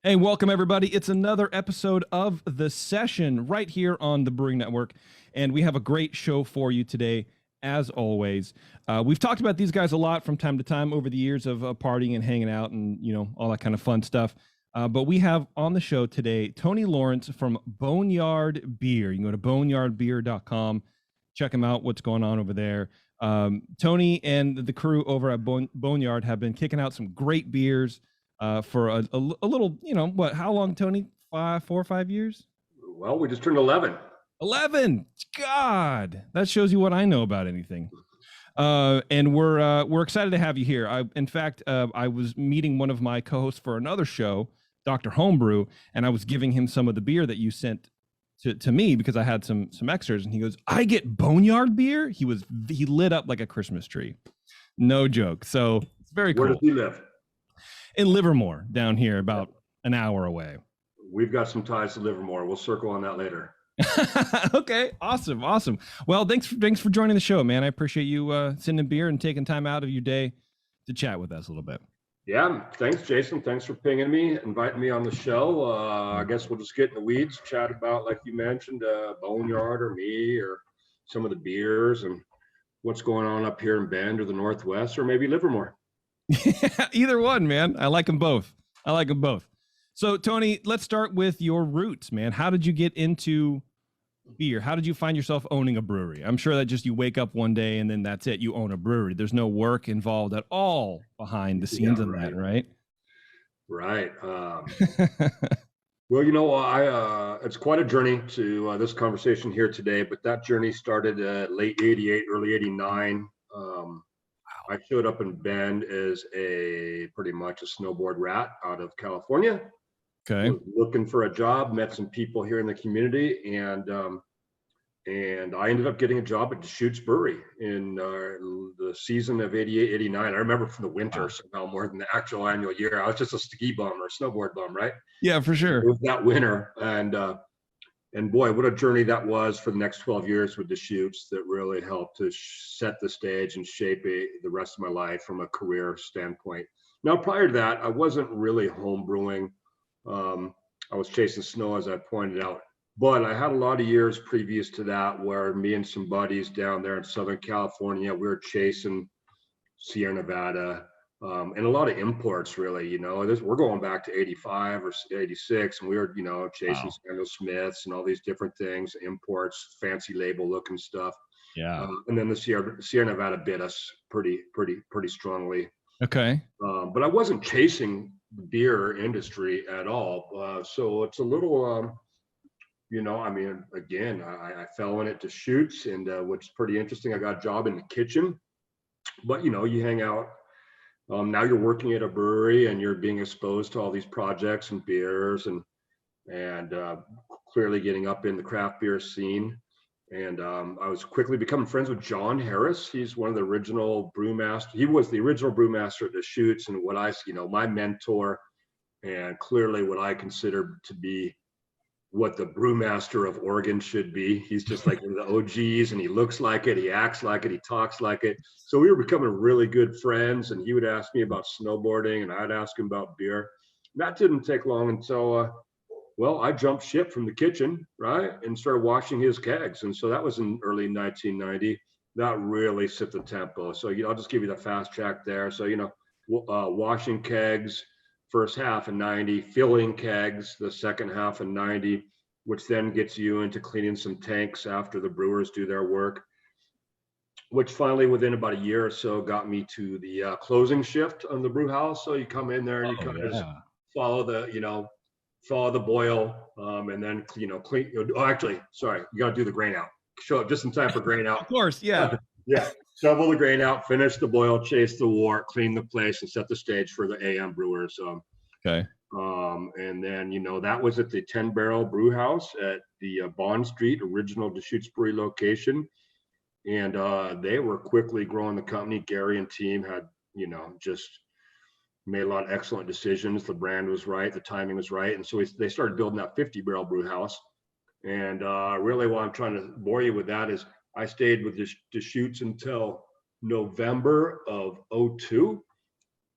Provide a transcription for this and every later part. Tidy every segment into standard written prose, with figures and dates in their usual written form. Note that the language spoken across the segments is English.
Hey, welcome everybody. It's another episode of The Session right here on the Brewing Network, and we have a great show for you today, as always. We've talked about these guys a lot from time to time over the years of partying and hanging out and, all that kind of fun stuff. But we have on the show today, Tony Lawrence from Boneyard Beer. You can go to boneyardbeer.com, check him out, what's going on over there. Tony and the crew over at Boneyard have been kicking out some great beers for a little, how long, Tony? 4 or 5 years? Well, we just turned 11. 11! God, that shows you what I know about anything. And we're excited to have you here. In fact, I was meeting one of my co-hosts for another show, Dr. Homebrew, and I was giving him some of the beer that you sent to me because I had some extras, and he goes, "I get Boneyard beer?" He lit up like a Christmas tree. No joke. So it's very cool. Where does he live? In Livermore, down here, about an hour away. We've got some ties to Livermore. We'll circle on that later. Okay, awesome. Well, thanks for joining the show, man. I appreciate you sending beer and taking time out of your day to chat with us a little bit. Yeah, thanks, Jason. Thanks for pinging me, inviting me on the show. I guess we'll just get in the weeds, chat about, like you mentioned, Boneyard or me or some of the beers and what's going on up here in Bend or the Northwest or maybe Livermore. Either one, man. I like them both. So, Tony, let's start with your roots, man. How did you get into beer? How did you find yourself owning a brewery? I'm sure that just you wake up one day and then that's it. You own a brewery. There's no work involved at all behind the scenes of that, right? Right. Well, it's quite a journey to this conversation here today, but that journey started late 88, early 89. I showed up in Bend as pretty much a snowboard rat out of California. Okay. Looking for a job, met some people here in the community, and I ended up getting a job at Deschutes Brewery in the season of 88, 89. I remember from the winter somehow more than the actual annual year. I was just a ski bum or a snowboard bum, right? Yeah, for sure. It was that winter, and boy, what a journey that was for the next 12 years with Deschutes that really helped to set the stage and shape the rest of my life from a career standpoint. Now, prior to that, I wasn't really home brewing. I was chasing snow, as I pointed out, but I had a lot of years previous to that where me and some buddies down there in Southern California, we were chasing Sierra Nevada, and a lot of imports, really. We're going back to 85 or 86, and we were, chasing Samuel Smiths and all these different things, imports, fancy label looking stuff. Yeah. And then the Sierra Nevada bit us pretty strongly. Okay. But I wasn't chasing the beer industry at all. So it's a little, again, I fell in it to Deschutes, and which is pretty interesting. I got a job in the kitchen, but you hang out. Now you're working at a brewery and you're being exposed to all these projects and beers and clearly getting up in the craft beer scene. And I was quickly becoming friends with John Harris. He's one of the original brewmaster. He was the original brewmaster at Deschutes, and my mentor, and clearly what I consider to be what the brewmaster of Oregon should be. He's just like one of the OGs, and he looks like it, he acts like it, he talks like it. So we were becoming really good friends, and he would ask me about snowboarding and I'd ask him about beer. That didn't take long until, I jumped ship from the kitchen, right, and started washing his kegs. And so that was in early 1990. That really set the tempo. So, I'll just give you the fast track there. So, washing kegs, first half of 90, filling kegs the second half of 90, which then gets you into cleaning some tanks after the brewers do their work, which finally within about a year or so got me to the closing shift on the brew house. So you come in there and you kind of just follow the boil, and then clean. Actually, sorry, you got to do the grain out. Show up just in time for grain out. Of course, yeah. Yeah, shovel the grain out, finish the boil, chase the wort, clean the place, and set the stage for the AM brewers. Okay. And then, that was at the 10 Barrel Brew House at the Bond Street original Deschutes Brewery location. And they were quickly growing the company. Gary and team had, just made a lot of excellent decisions. The brand was right, the timing was right. And so they started building that 50 Barrel Brew House. And really what I'm trying to bore you with that is I stayed with Deschutes until November of 02.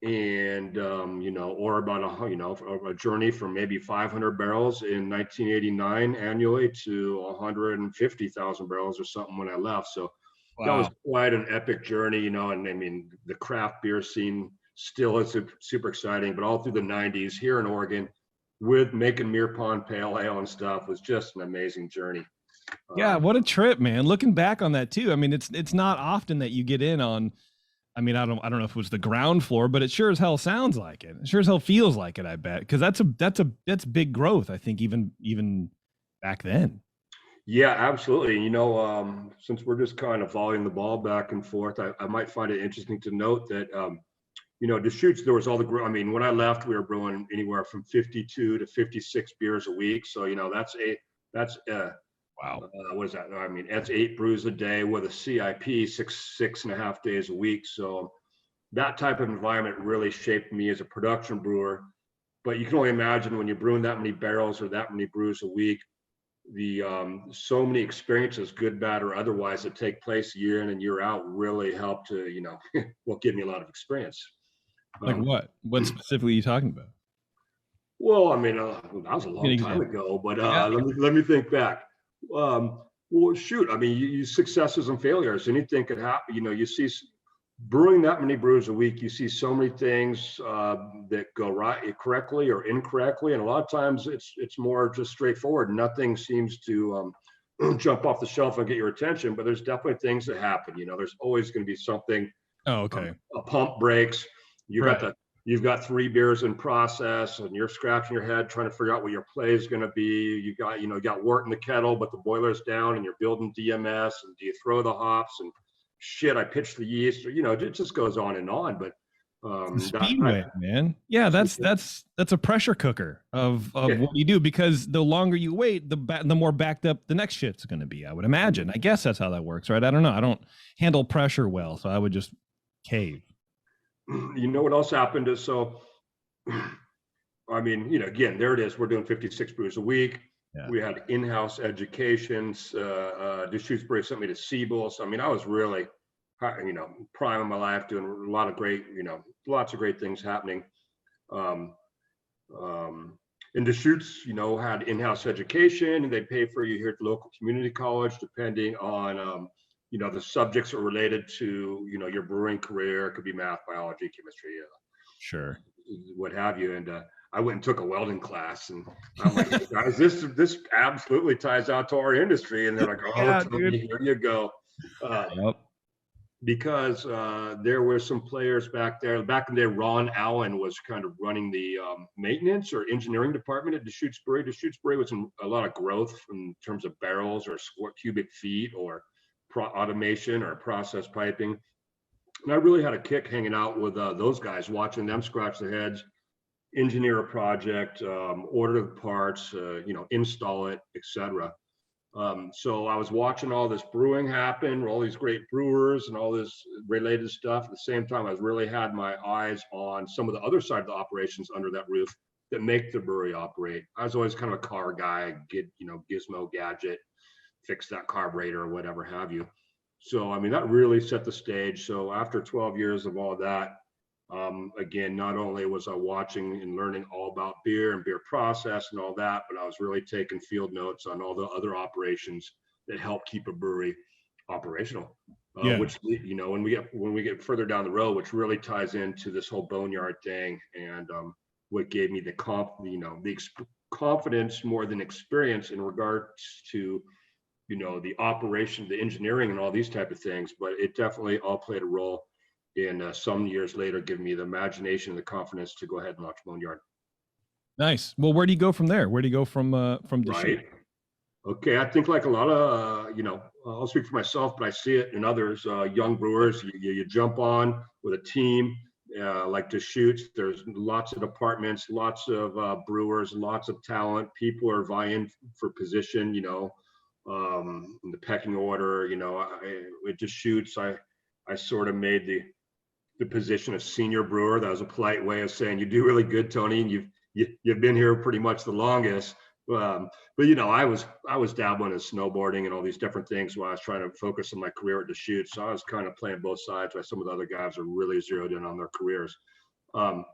and or about a journey from maybe 500 barrels in 1989 annually to 150,000 barrels or something when I left. So that was Wow. quite an epic journey, and I mean the craft beer scene still is super exciting, but all through the 90s here in Oregon with making Mere Pond Pale Ale and stuff was just an amazing journey. Yeah, um, what a trip, man. Looking back on that too. I mean, it's not often that you get in on, I mean, I don't know if it was the ground floor, but it sure as hell sounds like it. It sure as hell feels like it, I bet. Because that's big growth, I think, even back then. Yeah, absolutely. Since we're just kind of volleying the ball back and forth, I might find it interesting to note that, Deschutes, there was all I mean, when I left, we were brewing anywhere from 52 to 56 beers a week. So, that's, Wow. what is that? I mean, that's 8 brews a day with a CIP, 6.5 days a week. So that type of environment really shaped me as a production brewer. But you can only imagine when you're brewing that many barrels or that many brews a week, the so many experiences, good, bad, or otherwise, that take place year in and year out really help to, well, give me a lot of experience. Like Um, what? What specifically are you talking about? well, I mean, that was a Give me long an time example. ago, but Yeah. let me think back. Well, shoot, I mean, you successes and failures, anything could happen. You see brewing that many brews a week, you see so many things that go right correctly or incorrectly, and a lot of times it's more just straightforward. Nothing seems to jump off the shelf and get your attention, but there's definitely things that happen. There's always going to be something. Oh, okay. A pump breaks. You got Right. the you've got 3 beers in process, and you're scratching your head trying to figure out what your play is going to be. You got wort in the kettle, but the boiler's down, and you're building DMS. And do you throw the hops? And shit, I pitched the yeast. Or, it just goes on and on. But The that type. speedway, man. Yeah, that's a pressure cooker of Yeah. what you do, because the longer you wait, the more backed up the next shit's going to be, I would imagine. I guess that's how that works, right? I don't know. I don't handle pressure well, so I would just cave. You know what else happened is, so I mean, again, there it is. We're doing 56 brews a week. Yeah. We had in-house educations. Deschutes Brewery sent me to Siebel. So I mean, I was really, prime of my life, doing a lot of great, lots of great things happening. Um, and Deschutes, had in-house education, and they pay for you here at the local community college, depending on, the subjects are related to, your brewing career. It could be math, biology, chemistry, Sure. what have you. And I went and took a welding class, and I'm like, hey, guys, this absolutely ties out to our industry. And they're like, oh, Yeah, Tony, dude. here you go. Yep. Because there were some players back there. Back in the day, Ron Allen was kind of running the maintenance or engineering department at Deschutes Brewery. Deschutes Brewery was in a lot of growth in terms of barrels or square cubic feet or automation or process piping. And I really had a kick hanging out with those guys, watching them scratch their heads, engineer a project, order the parts, install it, etc. So I was watching all this brewing happen, all these great brewers and all this related stuff. At the same time, I really had my eyes on some of the other side of the operations under that roof that make the brewery operate. I was always kind of a car guy, get, gizmo gadget, fix that carburetor or whatever have you. So, I mean, that really set the stage. So after 12 years of all that, again, not only was I watching and learning all about beer and beer process and all that, but I was really taking field notes on all the other operations that help keep a brewery operational. Yeah. Which, when we get further down the road, which really ties into this whole Boneyard thing, and what gave me the confidence more than experience in regards to the operation, the engineering, and all these type of things. But it definitely all played a role in some years later giving me the imagination and the confidence to go ahead and launch Boneyard. Nice. Well, where do you go from there? Where do you go from Deschutes? Right. Okay, I think like a lot of I'll speak for myself, but I see it in others, young brewers. You jump on with a team like Deschutes. There's lots of departments, lots of brewers, lots of talent. People are vying for position, in the pecking order. It Deschutes, I sort of made the position of senior brewer. That was a polite way of saying you do really good, Tony, and you've been here pretty much the longest. But I was dabbling in snowboarding and all these different things while I was trying to focus on my career at Deschutes. So I was kind of playing both sides while some of the other guys are really zeroed in on their careers. Um,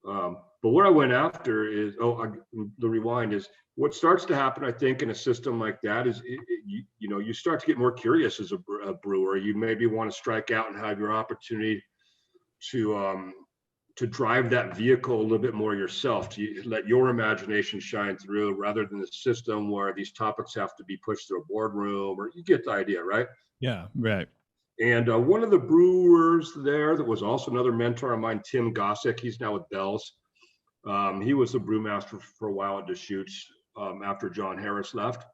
but what I went after is, the rewind is what starts to happen, I think, in a system like that is, you start to get more curious as a brewer. You maybe want to strike out and have your opportunity to drive that vehicle a little bit more yourself, to let your imagination shine through rather than the system where these topics have to be pushed through a boardroom, or you get the idea, right? Yeah, right. And one of the brewers there that was also another mentor of mine, Tim Gossick, he's now with Bell's. He was the brewmaster for a while at Deschutes after John Harris left.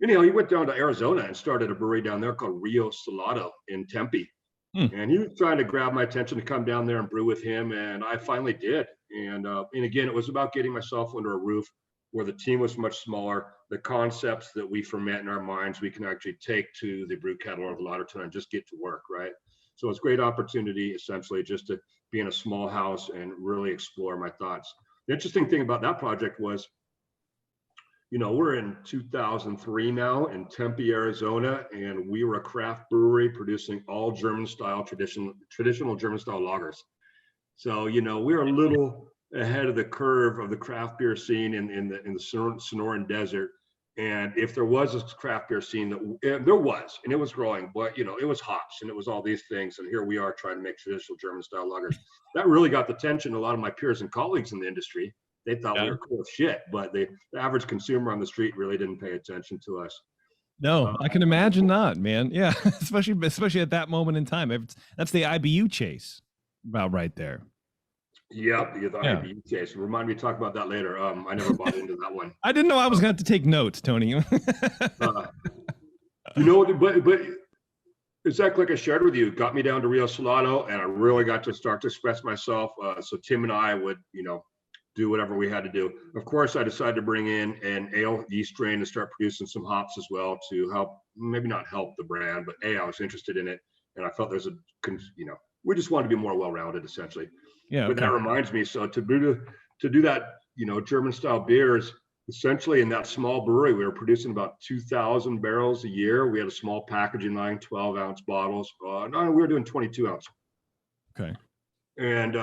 Anyhow, he went down to Arizona and started a brewery down there called Rio Salado in Tempe. And he was trying to grab my attention to come down there and brew with him, and I finally did. And again, it was about getting myself under a roof where the team was much smaller. The concepts that we ferment in our minds, we can actually take to the brew kettle or the laboratory and just get to work, right? So it's a great opportunity, essentially, just to be in a small house and really explore my thoughts. The interesting thing about that project was, we're in 2003 now in Tempe, Arizona, and we were a craft brewery producing all German-style, traditional German-style lagers. So, we're a little ahead of the curve of the craft beer scene in the Sonoran Desert. And if there was a craft beer scene, there was, and it was growing, but, it was hops and it was all these things. And here we are trying to make traditional German-style lagers. That really got the attention of a lot of my peers and colleagues in the industry. They thought we were cool as shit, but the average consumer on the street really didn't pay attention to us. No, I can imagine not, man. Yeah, especially at that moment in time. That's the IBU chase, about right there. Yep, the IBU chase. Remind me to talk about that later. I never bought into that one. I didn't know I was going to have to take notes, Tony. But exactly like I shared with you, got me down to Rio Salado, and I really got to start to express myself. So Tim and I would, do whatever we had to do. Of course, I decided to bring in an ale yeast strain to start producing some hops as well to help, maybe not help the brand, but I was interested in it. And I felt there's we just wanted to be more well-rounded, essentially. Yeah. But that reminds me, so to do that, German style beers, essentially in that small brewery, we were producing about 2,000 barrels a year. We had a small packaging line, 12-ounce bottles. No, we were doing 22-ounce. Okay. And,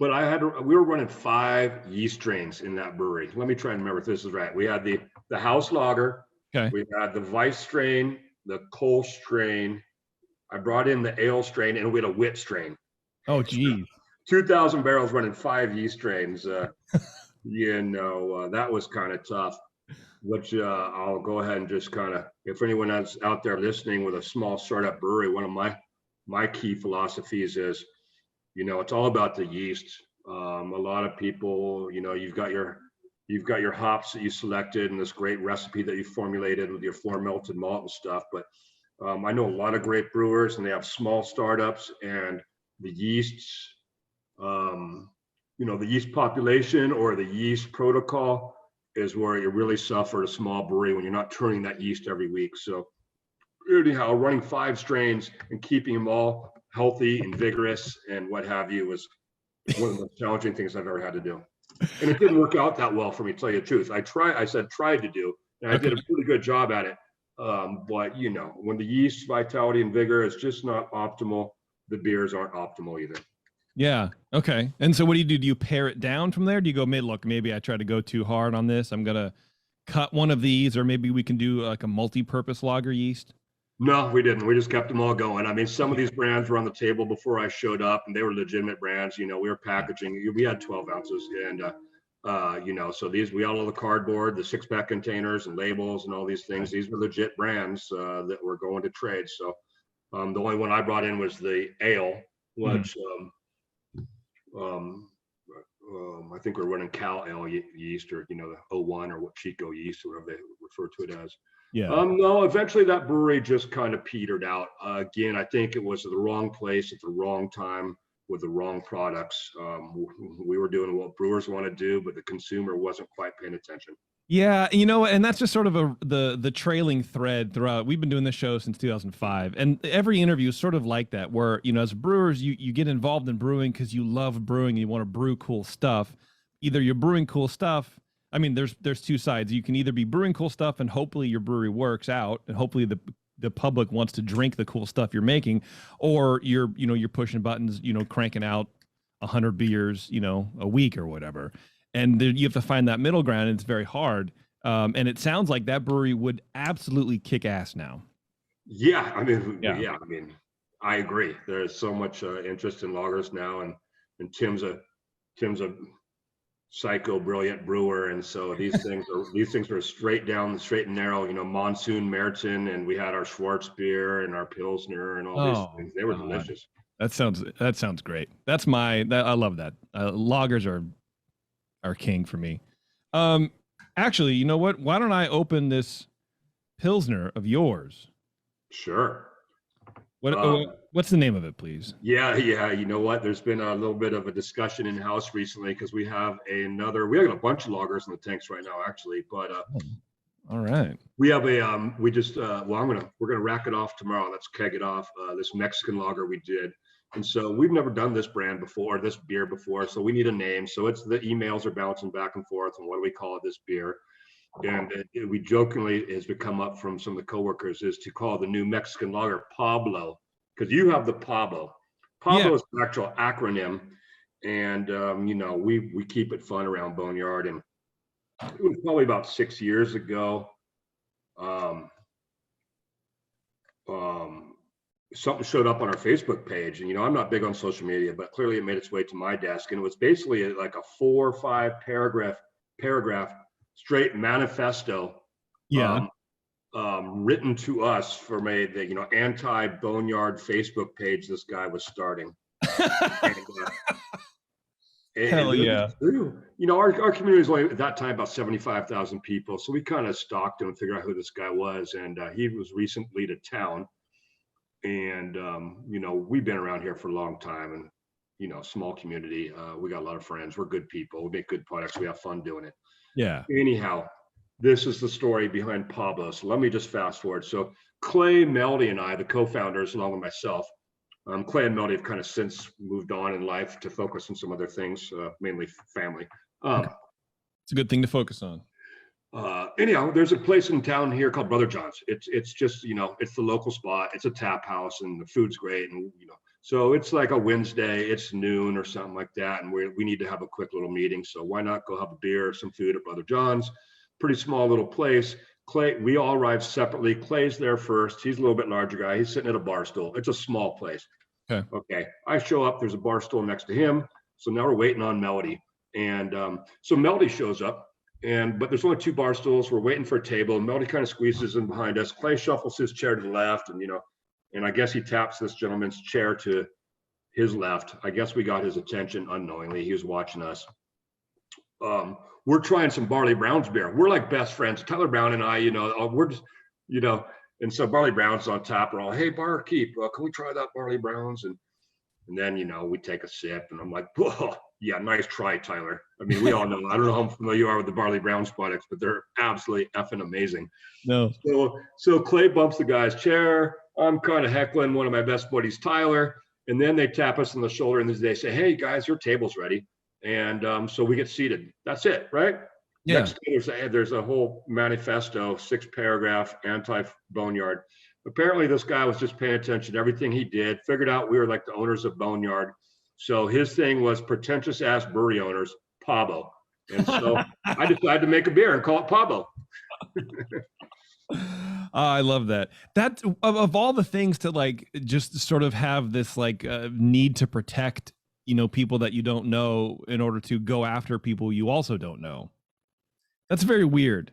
but we were running 5 yeast strains in that brewery. Let me try and remember if this is right. We had the house lager. Okay. We had the Weiss strain, the Kolsch strain. I brought in the ale strain, and we had a wit strain. Oh, geez. 2,000 barrels running 5 yeast strains. That was kind of tough, which I'll go ahead and just kind of, if anyone that's out there listening with a small startup brewery, one of my key philosophies is, it's all about the yeast. A lot of people, you've got your hops that you selected and this great recipe that you formulated with your floor melted malt and stuff. But I know a lot of great brewers, and they have small startups, and the yeasts, the yeast population or the yeast protocol is where you really suffer at a small brewery when you're not turning that yeast every week. So anyhow, running 5 strains and keeping them all healthy and vigorous and what have you was one of the most challenging things I've ever had to do. And it didn't work out that well for me, to tell you the truth. I tried to do, and I did a pretty good job at it. But when the yeast vitality and vigor is just not optimal, the beers aren't optimal either. Yeah. Okay. And so what do you do? Do you pare it down from there? Do you go, maybe I try to go too hard on this. I'm going to cut one of these, or maybe we can do like a multi-purpose lager yeast? No, we didn't. We just kept them all going. I mean, some of these brands were on the table before I showed up, and they were legitimate brands. We were packaging. We had 12 ounces, and so we had all the cardboard, the 6-pack containers and labels and all these things. These were legit brands that were going to trade. So the only one I brought in was the ale, which I think we're running Cal Ale yeast, or the 01 or what Chico yeast, or whatever they refer to it as. Yeah. No, eventually that brewery just kind of petered out. Again, I think it was the wrong place at the wrong time with the wrong products. We were doing what brewers want to do, but the consumer wasn't quite paying attention. Yeah, and that's just sort of the trailing thread throughout. We've been doing this show since 2005, and every interview is sort of like that, where as brewers you get involved in brewing because you love brewing and you want to brew cool stuff. Either you're brewing cool stuff. I mean, there's 2 sides. You can either be brewing cool stuff and hopefully your brewery works out, and hopefully the the public wants to drink the cool stuff you're making, or you're pushing buttons, cranking out 100 beers, a week or whatever. And you have to find that middle ground, and it's very hard. And it sounds like that brewery would absolutely kick ass now. Yeah, I mean, I agree. There's so much interest in lagers now, and Tim's a psycho brilliant brewer, and so these things are straight and narrow. Monsoon Merton, and we had our Schwartz beer and our Pilsner and all these things. They were delicious. That sounds great. I love that. Lagers are king for me. Actually, you know what? Why don't I open this Pilsner of yours? Sure. What's the name of it, please? Yeah. You know what? There's been a little bit of a discussion in house recently because we have a bunch of lagers in the tanks right now, actually. But all right, we have we're gonna rack it off tomorrow. Let's keg it off. This Mexican lager we did, and so we've never done this brand before, this beer before. So we need a name. So the emails are bouncing back and forth, and what do we call this beer? And we jokingly has become up from some of the coworkers is to call the new Mexican lager Pablo, because you have the Pablo. Pablo is an actual acronym, and we keep it fun around Boneyard. And it was probably about 6 years ago. Something showed up on our Facebook page, and I'm not big on social media, but clearly it made its way to my desk, and it was basically like a 4 or 5 paragraph straight manifesto, written to us from the anti-Boneyard Facebook page this guy was starting. Hell yeah! Our community was only at that time about 75,000 people, so we kind of stalked him and figured out who this guy was, and he was recently to town, and we've been around here for a long time, and small community. We got a lot of friends. We're good people. We make good products. We have fun doing it. Yeah. Anyhow, this is the story behind Pablo. So let me just fast forward. So Clay, Melody, and I, the co-founders, along with myself, Clay and Melody have kind of since moved on in life to focus on some other things, mainly family. It's a good thing to focus on. Anyhow, there's a place in town here called Brother John's. It's just, it's the local spot. It's a tap house, and the food's great. And, so it's like a Wednesday, it's noon or something like that. And we need to have a quick little meeting. So why not go have a beer, some food at Brother John's? Pretty small little place. Clay, we all arrived separately. Clay's there first. He's a little bit larger guy. He's sitting at a bar stool. It's a small place. Okay. I show up. There's a bar stool next to him. So now we're waiting on Melody. And so Melody shows up. But there's only 2 bar stools. We're waiting for a table. And Melody kind of squeezes in behind us. Clay shuffles his chair to the left, and I guess he taps this gentleman's chair to his left. I guess we got his attention unknowingly. He was watching us. We're trying some Barley Brown's beer. We're like best friends. Tyler Brown and I, we're just, and so Barley Brown's on tap. We're all, hey, barkeep, can we try that Barley Brown's? And then, we take a sip, and I'm like, whoa, yeah, nice try, Tyler. I mean, we all know, I don't know how familiar you are with the Barley Brown's products, but they're absolutely effing amazing. No. So Clay bumps the guy's chair. I'm kind of heckling one of my best buddies, Tyler. And then they tap us on the shoulder, and they say, hey, guys, your table's ready. And so we get seated. That's it, right? Yeah. Next day, there's a whole manifesto, 6-paragraph, anti-Boneyard. Apparently, this guy was just paying attention to everything he did, figured out we were like the owners of Boneyard. So his thing was pretentious-ass brewery owners, Pablo. And so I decided to make a beer and call it Pablo. I love that. That of all the things to like just sort of have this like need to protect, people that you don't know in order to go after people you also don't know. That's very weird.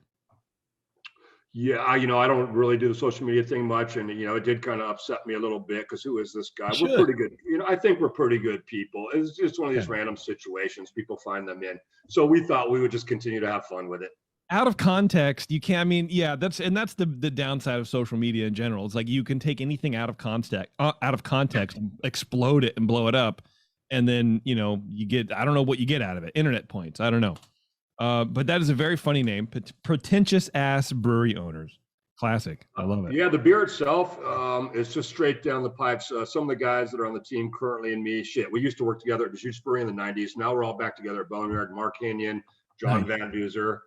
Yeah, I don't really do the social media thing much, and it did kind of upset me a little bit because who is this guy? We're pretty good. I think we're pretty good people. It's just one of these random situations people find them in. So we thought we would just continue to have fun with it. Out of context, you can't. I mean, yeah, that's the downside of social media in general. It's like you can take anything out of context, explode it and blow it up, and then you get, I don't know what you get out of it. Internet points. I don't know. But that is a very funny name. Pretentious ass brewery owners. Classic. I love it. Yeah, the beer itself is just straight down the pipes. Some of the guys that are on the team currently and me, we used to work together at the Juice Brewery in the 90s. Now we're all back together at Boneyard. Mark Henyon, John Van Duzer,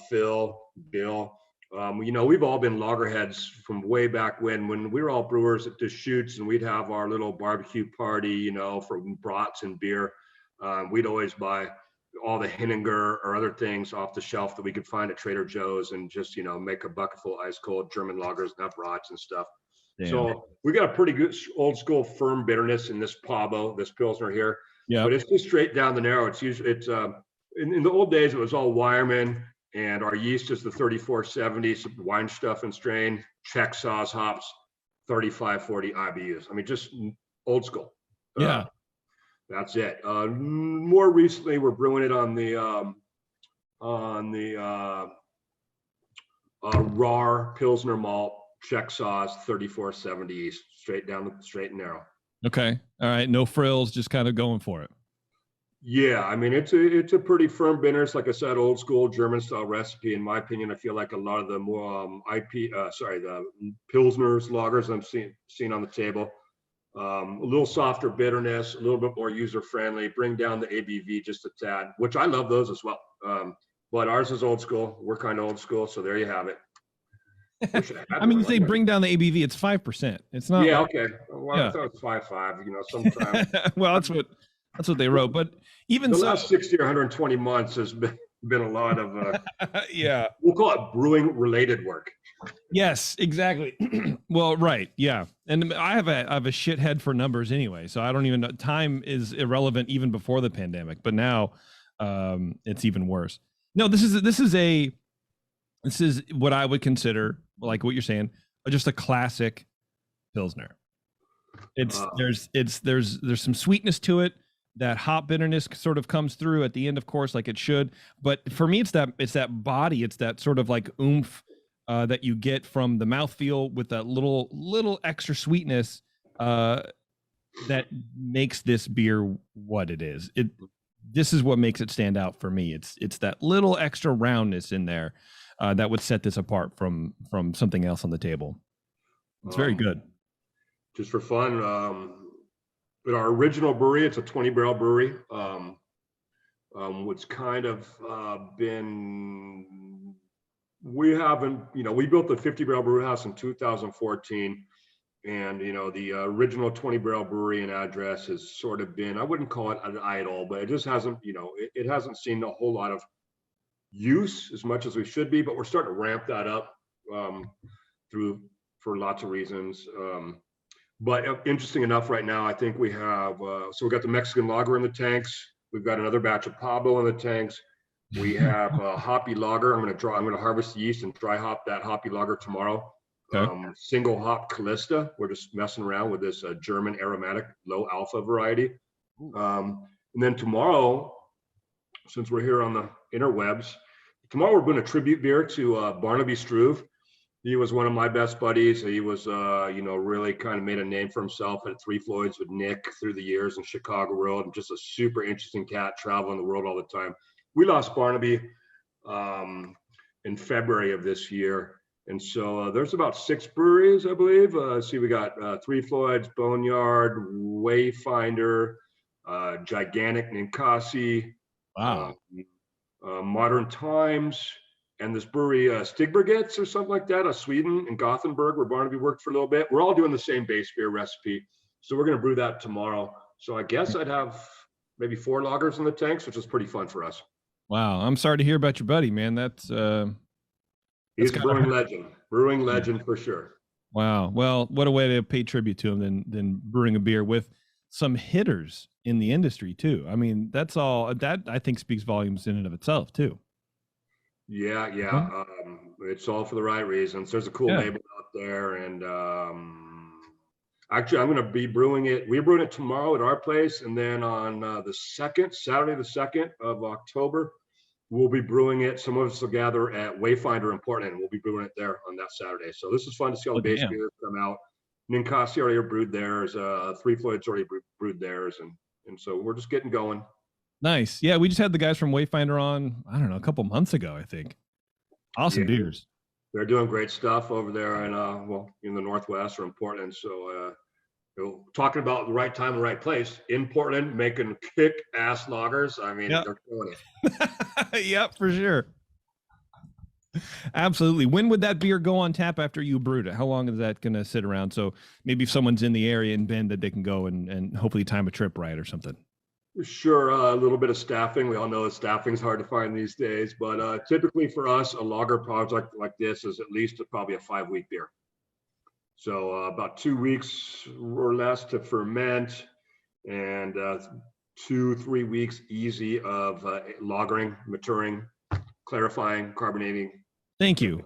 Phil, Bill. We've all been loggerheads from way back when we were all brewers at Deschutes, and we'd have our little barbecue party, for brats and beer. We'd always buy all the Hinninger or other things off the shelf that we could find at Trader Joe's and just, make a bucket full of ice cold German lagers and have brats and stuff. Damn. So we got a pretty good old school firm bitterness in this Pabo, this Pilsner here. Yeah. But it's just straight down the narrow. It's usually, in the old days, it was all Wireman, and our yeast is the 3470 wine stuff and strain, Czech sauce hops, 3540 IBUs. I mean, just old school. Yeah. That's it. More recently, we're brewing it on the raw Pilsner malt, Czech sauce, 3470 yeast, straight and narrow. Okay. All right. No frills, just kind of going for it. Yeah, I mean, it's a pretty firm bitterness. Like I said, old school German style recipe. In my opinion, I feel like a lot of the more the Pilsners, lagers I'm seeing on the table, a little softer bitterness, a little bit more user friendly, bring down the ABV just a tad, which I love those as well. But ours is old school. We're kind of old school, so there you have it. I mean, you say bring down the ABV, it's 5%. It's not. Yeah, okay. Well, yeah. I thought it was 5.5. Sometimes. Well, that's what they wrote. But even the last 60 or 120 months has been a lot of yeah. We'll call it brewing related work. Yes, exactly. Well, right, yeah. And I have a shithead for numbers anyway, so I don't even know. Time is irrelevant even before the pandemic, but now it's even worse. No, this is what I would consider, like what you're saying, just a classic Pilsner. There's some sweetness to it. That hop bitterness sort of comes through at the end, of course, like it should. But for me, it's that body, it's that sort of like oomph that you get from the mouthfeel with that little extra sweetness that makes this beer what it is. This is what makes it stand out for me. It's that little extra roundness in there that would set this apart from something else on the table. It's very good. Just for fun, but our original brewery, it's a 20 barrel brewery. Which kind of we built the 50 barrel brew house in 2014. And, the original 20 barrel brewery and address has sort of been, I wouldn't call it an idol, but it just hasn't, it hasn't seen a whole lot of use as much as we should be, but we're starting to ramp that up for lots of reasons. But interesting enough, right now, I think we have, so we've got the Mexican lager in the tanks. We've got another batch of Pablo in the tanks. We have a hoppy lager. I'm going to harvest the yeast and dry hop that hoppy lager tomorrow. Okay. Single hop Calista. We're just messing around with this German aromatic low alpha variety. And then tomorrow, since we're here on the interwebs, tomorrow we're doing a tribute beer to Barnaby Struve. He was one of my best buddies. He was, really kind of made a name for himself at Three Floyds with Nick through the years in Chicago world, and just a super interesting cat traveling the world all the time. We lost Barnaby in February of this year. And so there's about 6 breweries, I believe. We got Three Floyds, Boneyard, Wayfinder, Gigantic Ninkasi, wow, Modern Times, and this brewery, Stigbergets or something like that, Sweden in Gothenburg, where Barnaby worked for a little bit. We're all doing the same base beer recipe. So we're going to brew that tomorrow. So I guess I'd have maybe 4 lagers in the tanks, which is pretty fun for us. Wow. I'm sorry to hear about your buddy, man. He's a brewing legend for sure. Wow. Well, what a way to pay tribute to him than brewing a beer with some hitters in the industry too. I mean, that I think speaks volumes in and of itself too. Yeah. It's all for the right reasons. There's a cool label out there, and actually, I'm going to be brewing it. We're brewing it tomorrow at our place, and then on Saturday the 2nd of October, we'll be brewing it. Some of us will gather at Wayfinder in Portland, and we'll be brewing it there on that Saturday. So this is fun to see all the base beers come out. Ninkasi already brewed theirs. Three Floyds already brewed theirs, and so we're just getting going. Nice. Yeah, we just had the guys from Wayfinder on, I don't know, a couple months ago, I think. Awesome beers. They're doing great stuff over there in the Northwest or in Portland. So talking about the right time and right place in Portland, making kick-ass lagers. I mean, they're doing it. Yep, for sure. Absolutely. When would that beer go on tap after you brewed it? How long is that going to sit around? So maybe if someone's in the area in Bend that they can go and hopefully time a trip right or something. Sure, a little bit of staffing. We all know that staffing's hard to find these days, but typically for us, a lager project like this is at least probably a 5-week beer. So about 2 weeks or less to ferment, and 2-3 weeks easy of lagering, maturing, clarifying, carbonating. Thank you.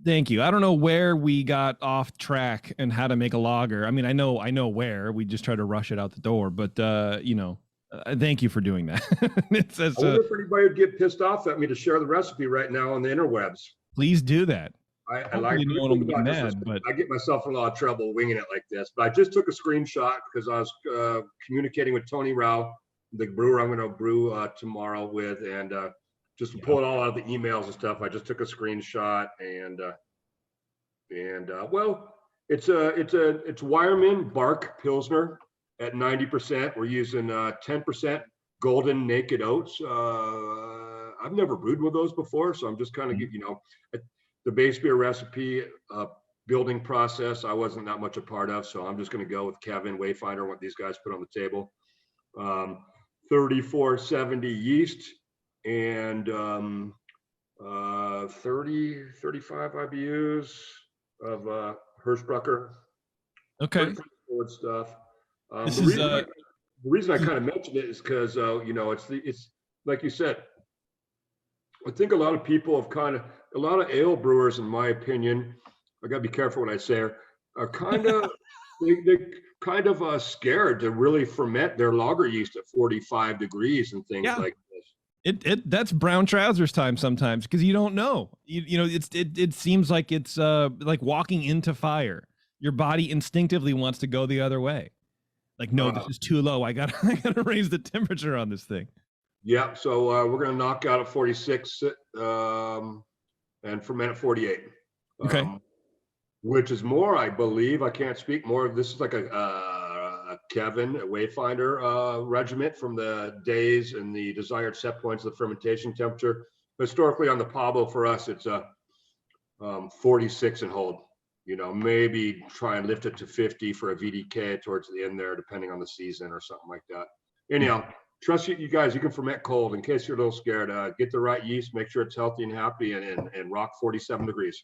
Thank you. I don't know where we got off track and how to make a lager. I mean, I know where. We just try to rush it out the door, but thank you for doing that. I wonder if anybody would get pissed off at me to share the recipe right now on the interwebs. Please do that. I like no one will get mad, but I get myself in a lot of trouble winging it like this. But I just took a screenshot because I was communicating with Tony Rao, the brewer I'm going to brew tomorrow with, and just to pull it all out of the emails and stuff. I just took a screenshot, and well, it's Wireman Bark Pilsner at 90%. We're using 10% Golden Naked Oats. I've never brewed with those before, so I'm just kind of the base beer recipe building process I wasn't that much a part of, so I'm just going to go with Kevin Wayfinder, what these guys put on the table. 3470 yeast and 35 IBUs of Hirschbrucker. Okay. Forward stuff. The reason I kind of mentioned it is because it's like you said. I think a lot of people have a lot of ale brewers, in my opinion, I gotta be careful what I say, are kind of they scared to really ferment their lager yeast at 45 degrees and things like this. That's brown trousers time sometimes because you don't know. It seems like it's like walking into fire. Your body instinctively wants to go the other way. Like, no, this is too low. I gotta raise the temperature on this thing. Yeah, so we're going to knock out at 46 and ferment at 48. Okay. Which is more, I believe, I can't speak more. This is like a Kevin Wayfinder regiment from the days and the desired set points of the fermentation temperature. Historically on the Pablo for us, it's a 46 and hold. Maybe try and lift it to 50 for a VDK towards the end there, depending on the season or something like that. Anyhow. Trust you guys, you can ferment cold. In case you're a little scared, get the right yeast, make sure it's healthy and happy, and rock 47 degrees.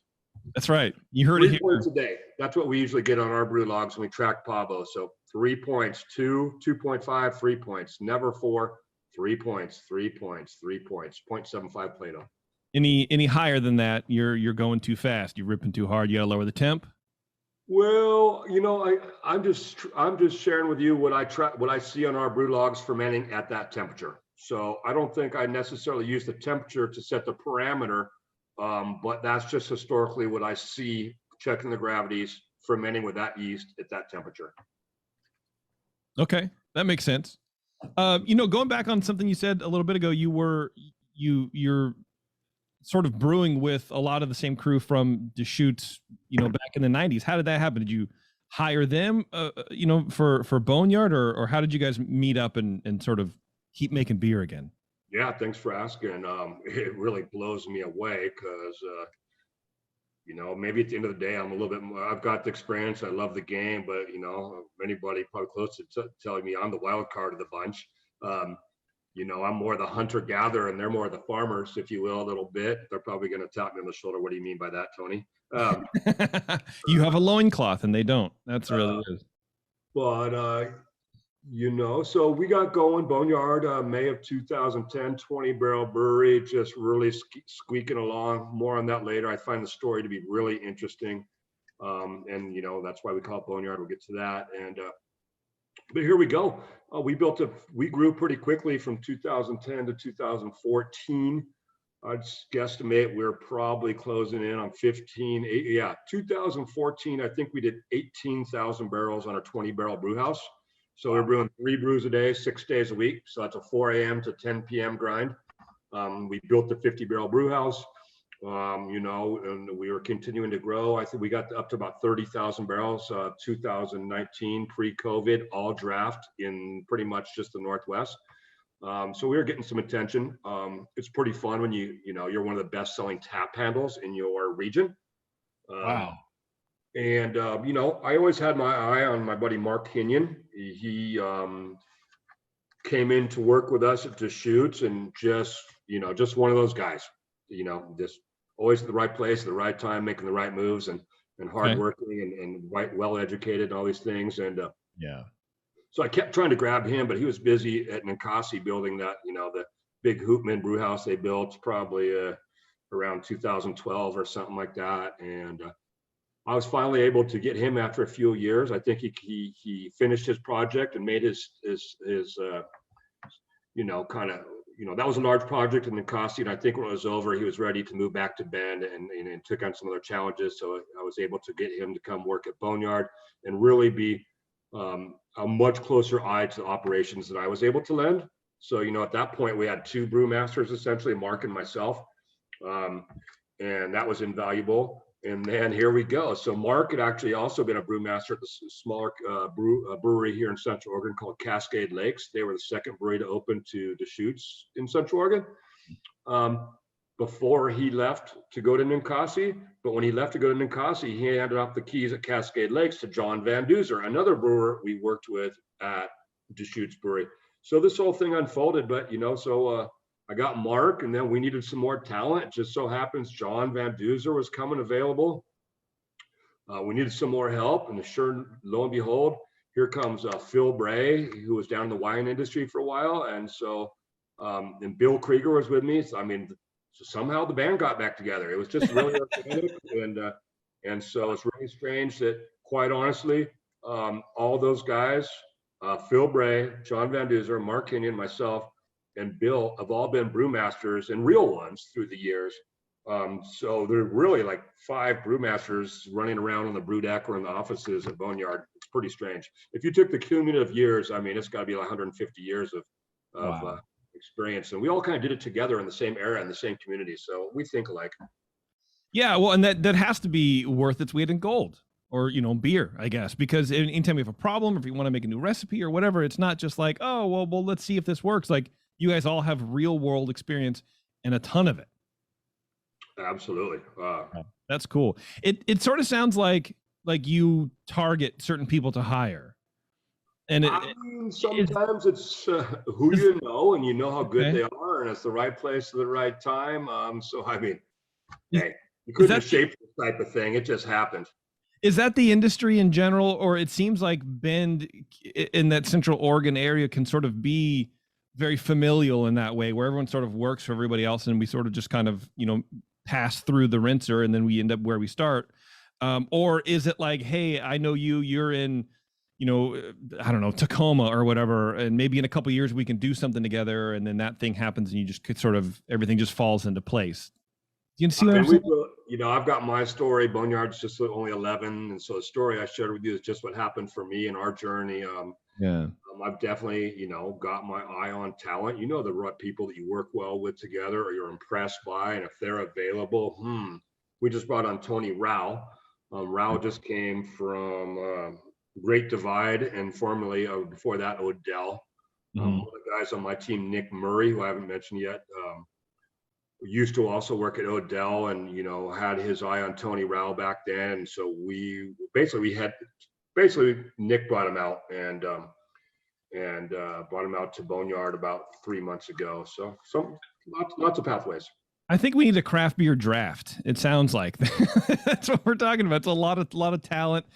That's right. You heard it here. 3 points a day. That's what we usually get on our brew logs when we track Pablo. So 3 points, 2, 2.5, 3 points, never 4, 3 points, 3 points, 3 points, 0.75 Plato. Any higher than that, you're going too fast. You're ripping too hard. You gotta lower the temp. Well, I'm just sharing with you what I see on our brew logs fermenting at that temperature. So I don't think I necessarily use the temperature to set the parameter, but that's just historically what I see checking the gravities fermenting with that yeast at that temperature. Okay, that makes sense. Going back on something you said a little bit ago, you're sort of brewing with a lot of the same crew from Deschutes, back in the 90s. How did that happen? Did you hire them, for Boneyard, or how did you guys meet up and sort of keep making beer again? Yeah, thanks for asking. It really blows me away because, maybe at the end of the day, I'm a little bit more, I've got the experience. I love the game, but, anybody probably close to telling me I'm the wild card of the bunch. I'm more the hunter-gatherer, and they're more the farmers, if you will, a little bit. They're probably going to tap me on the shoulder. What do you mean by that, Tony? You have a loincloth, and they don't. That's really it. But, so we got going. Boneyard, May of 2010, 20-barrel brewery, just really squeaking along. More on that later. I find the story to be really interesting. And, that's why we call it Boneyard. We'll get to that. And but here we go. We grew pretty quickly from 2010 to 2014. I'd guesstimate we're probably closing in on 2014, I think we did 18,000 barrels on a 20-barrel brew house. So we're brewing 3 brews a day, 6 days a week. So that's a 4 a.m. to 10 p.m. grind. We built the 50-barrel brew house. And we were continuing to grow. I think we got up to about 30,000 barrels, 2019, pre-COVID, all draft in pretty much just the Northwest. So we were getting some attention. It's pretty fun when you're one of the best selling tap handles in your region. Um, Wow. and I always had my eye on my buddy Mark Kenyon. He came in to work with us at Deschutes, and just one of those guys, just always at the right place at the right time, making the right moves, and Okay. hardworking and well educated and all these things. And Yeah. so I kept trying to grab him, but he was busy at Ninkasi building that, the big Hoopman brew house they built probably around 2012 or something like that. And I was finally able to get him after a few years. I think he finished his project and made his kind of, that was a large project in Ninkasi. And I think when it was over, he was ready to move back to Bend and took on some other challenges. So I was able to get him to come work at Boneyard and really be a much closer eye to the operations that I was able to lend. So, at that point, we had two brewmasters, essentially, Mark and myself. And that was invaluable. And then here we go. So Mark had actually also been a brewmaster at the smaller brewery here in Central Oregon called Cascade Lakes. They were the second brewery to open to Deschutes in Central Oregon. Before he left to go to Ninkasi. But when he left to go to Ninkasi, he handed off the keys at Cascade Lakes to John Van Duzer, another brewer we worked with at Deschutes Brewery. So this whole thing unfolded, but I got Mark, and then we needed some more talent. It just so happens John Van Duzer was coming available. We needed some more help, and lo and behold, here comes Phil Bray, who was down in the wine industry for a while, and so and Bill Krieger was with me. So so somehow the band got back together. It was just really organic, and so it's really strange that, quite honestly, all those guys, Phil Bray, John Van Duzer, Mark Kenyon, myself, and Bill have all been brewmasters, and real ones, through the years. So there are really like 5 brewmasters running around on the brew deck or in the offices at Boneyard. It's pretty strange. If you took the cumulative years, it's got to be like 150 years of Wow. experience, and we all kind of did it together in the same era in the same community. So we think alike. Yeah, well, and that has to be worth its weight in gold, or beer, I guess, because anytime we have a problem, if you want to make a new recipe or whatever, it's not just like, oh, well, let's see if this works. Like, you guys all have real world experience and a ton of it. Absolutely. That's cool. It sort of sounds like you target certain people to hire, and sometimes it's who you know, and you know how good okay. they are, and it's the right place at the right time. Is, Hey, you is couldn't that have shaped this type of thing. It just happened. is that the industry in general, or it seems like Bend in that Central Oregon area can sort of be very familial in that way, where everyone sort of works for everybody else, and we sort of just kind of pass through the rinser, and then we end up where we start. Or is it like, hey, I know you're in, I don't know, Tacoma or whatever, and maybe in a couple of years we can do something together, and then that thing happens, and you just could sort of everything just falls into place. Do you see what I'm saying? I've got my story. Boneyard's just only 11, and so the story I shared with you is just what happened for me in our journey. Yeah. I've definitely, got my eye on talent. The right people that you work well with together, or you're impressed by, and if they're available. We just brought on Tony Rao. Rao just came from Great Divide, and formerly before that, Odell. One of the guys on my team, Nick Murray, who I haven't mentioned yet, used to also work at Odell, and had his eye on Tony Rao back then. And so we Nick brought him out, and brought him out to Boneyard about 3 months ago. So lots of pathways. I think we need a craft beer draft. It sounds like that's what we're talking about. It's a lot of talent,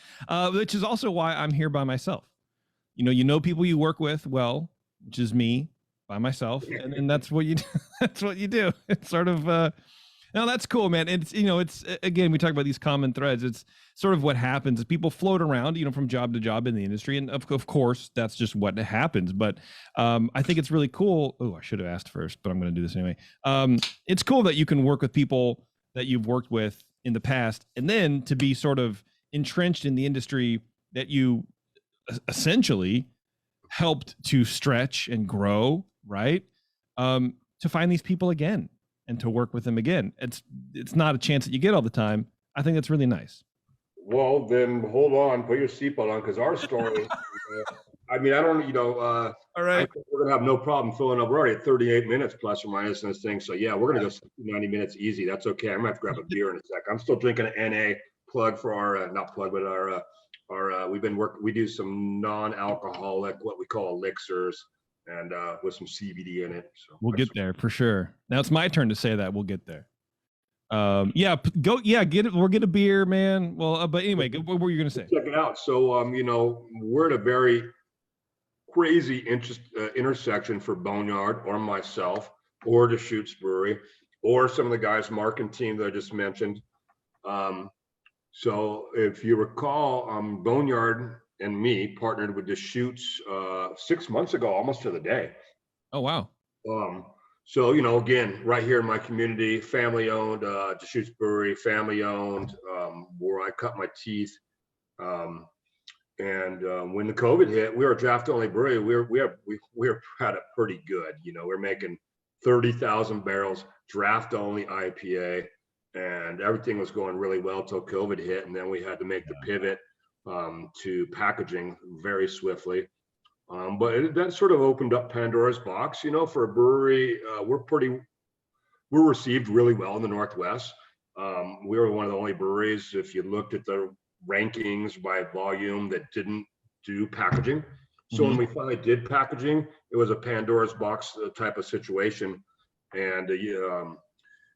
which is also why I'm here by myself. People you work with well, which is me by myself, and that's what you do. That's what you do. It's sort of no, that's cool, man. It's it's again, we talk about these common threads. It's sort of what happens is people float around, from job to job in the industry, and of course that's just what happens. But I think it's really cool. Oh, I should have asked first, but I'm going to do this anyway. It's cool that you can work with people that you've worked with in the past, and then to be sort of entrenched in the industry that you essentially helped to stretch and grow, right? To find these people again and to work with them again. It's not a chance that you get all the time. I think that's really nice. Well, then hold on, put your seatbelt on, because our story I mean, I don't, All I right. think we're gonna have no problem filling up. We're already at 38 minutes plus or minus in this thing. So yeah, we're gonna go 90 minutes easy. That's okay. I'm gonna have to grab a beer in a sec. I'm still drinking an NA plug for our not plug, but our we do some non-alcoholic, what we call elixirs, and with some CBD in it. So We'll get there for sure. Now it's my turn to say that. We'll get there. Yeah, get it. We'll get a beer, man. Well, but anyway, what were you gonna say? check it out. So we're at a very crazy intersection for Boneyard or myself or Deschutes Brewery or some of the guys, Mark and team that I just mentioned. So if you recall, Boneyard and me partnered with Deschutes 6 months ago, almost to the day. Oh, wow. So, again, right here in my community, family owned, Deschutes Brewery, family owned, where I cut my teeth. And when the COVID hit, we were a draft only brewery. We were at it pretty good. We're making 30,000 barrels draft only IPA, and everything was going really well till COVID hit. And then we had to make the pivot to packaging very swiftly. But that sort of opened up Pandora's box, for a brewery. We're received really well in the Northwest. We were one of the only breweries, if you looked at the rankings by volume, that didn't do packaging. So when we finally did packaging, it was a Pandora's box type of situation. And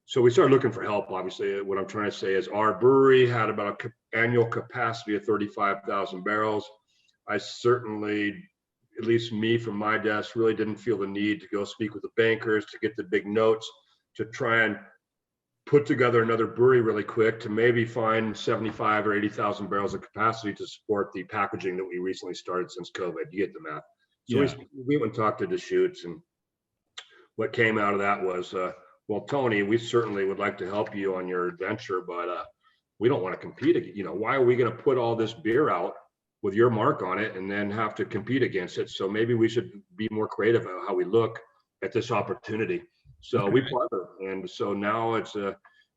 so we started looking for help. Obviously, what I'm trying to say is our brewery had about an annual capacity of 35,000 barrels. I certainly, at least me from my desk, really didn't feel the need to go speak with the bankers to get the big notes to try and put together another brewery really quick to maybe find 75 or 80,000 barrels of capacity to support the packaging that we recently started since COVID. You get the math. So we went and talked to Deschutes, and what came out of that was, well, Tony, we certainly would like to help you on your adventure, but we don't want to compete. Why are we going to put all this beer out with your mark on it and then have to compete against it? So maybe we should be more creative about how we look at this opportunity. So we partner, and so now it's and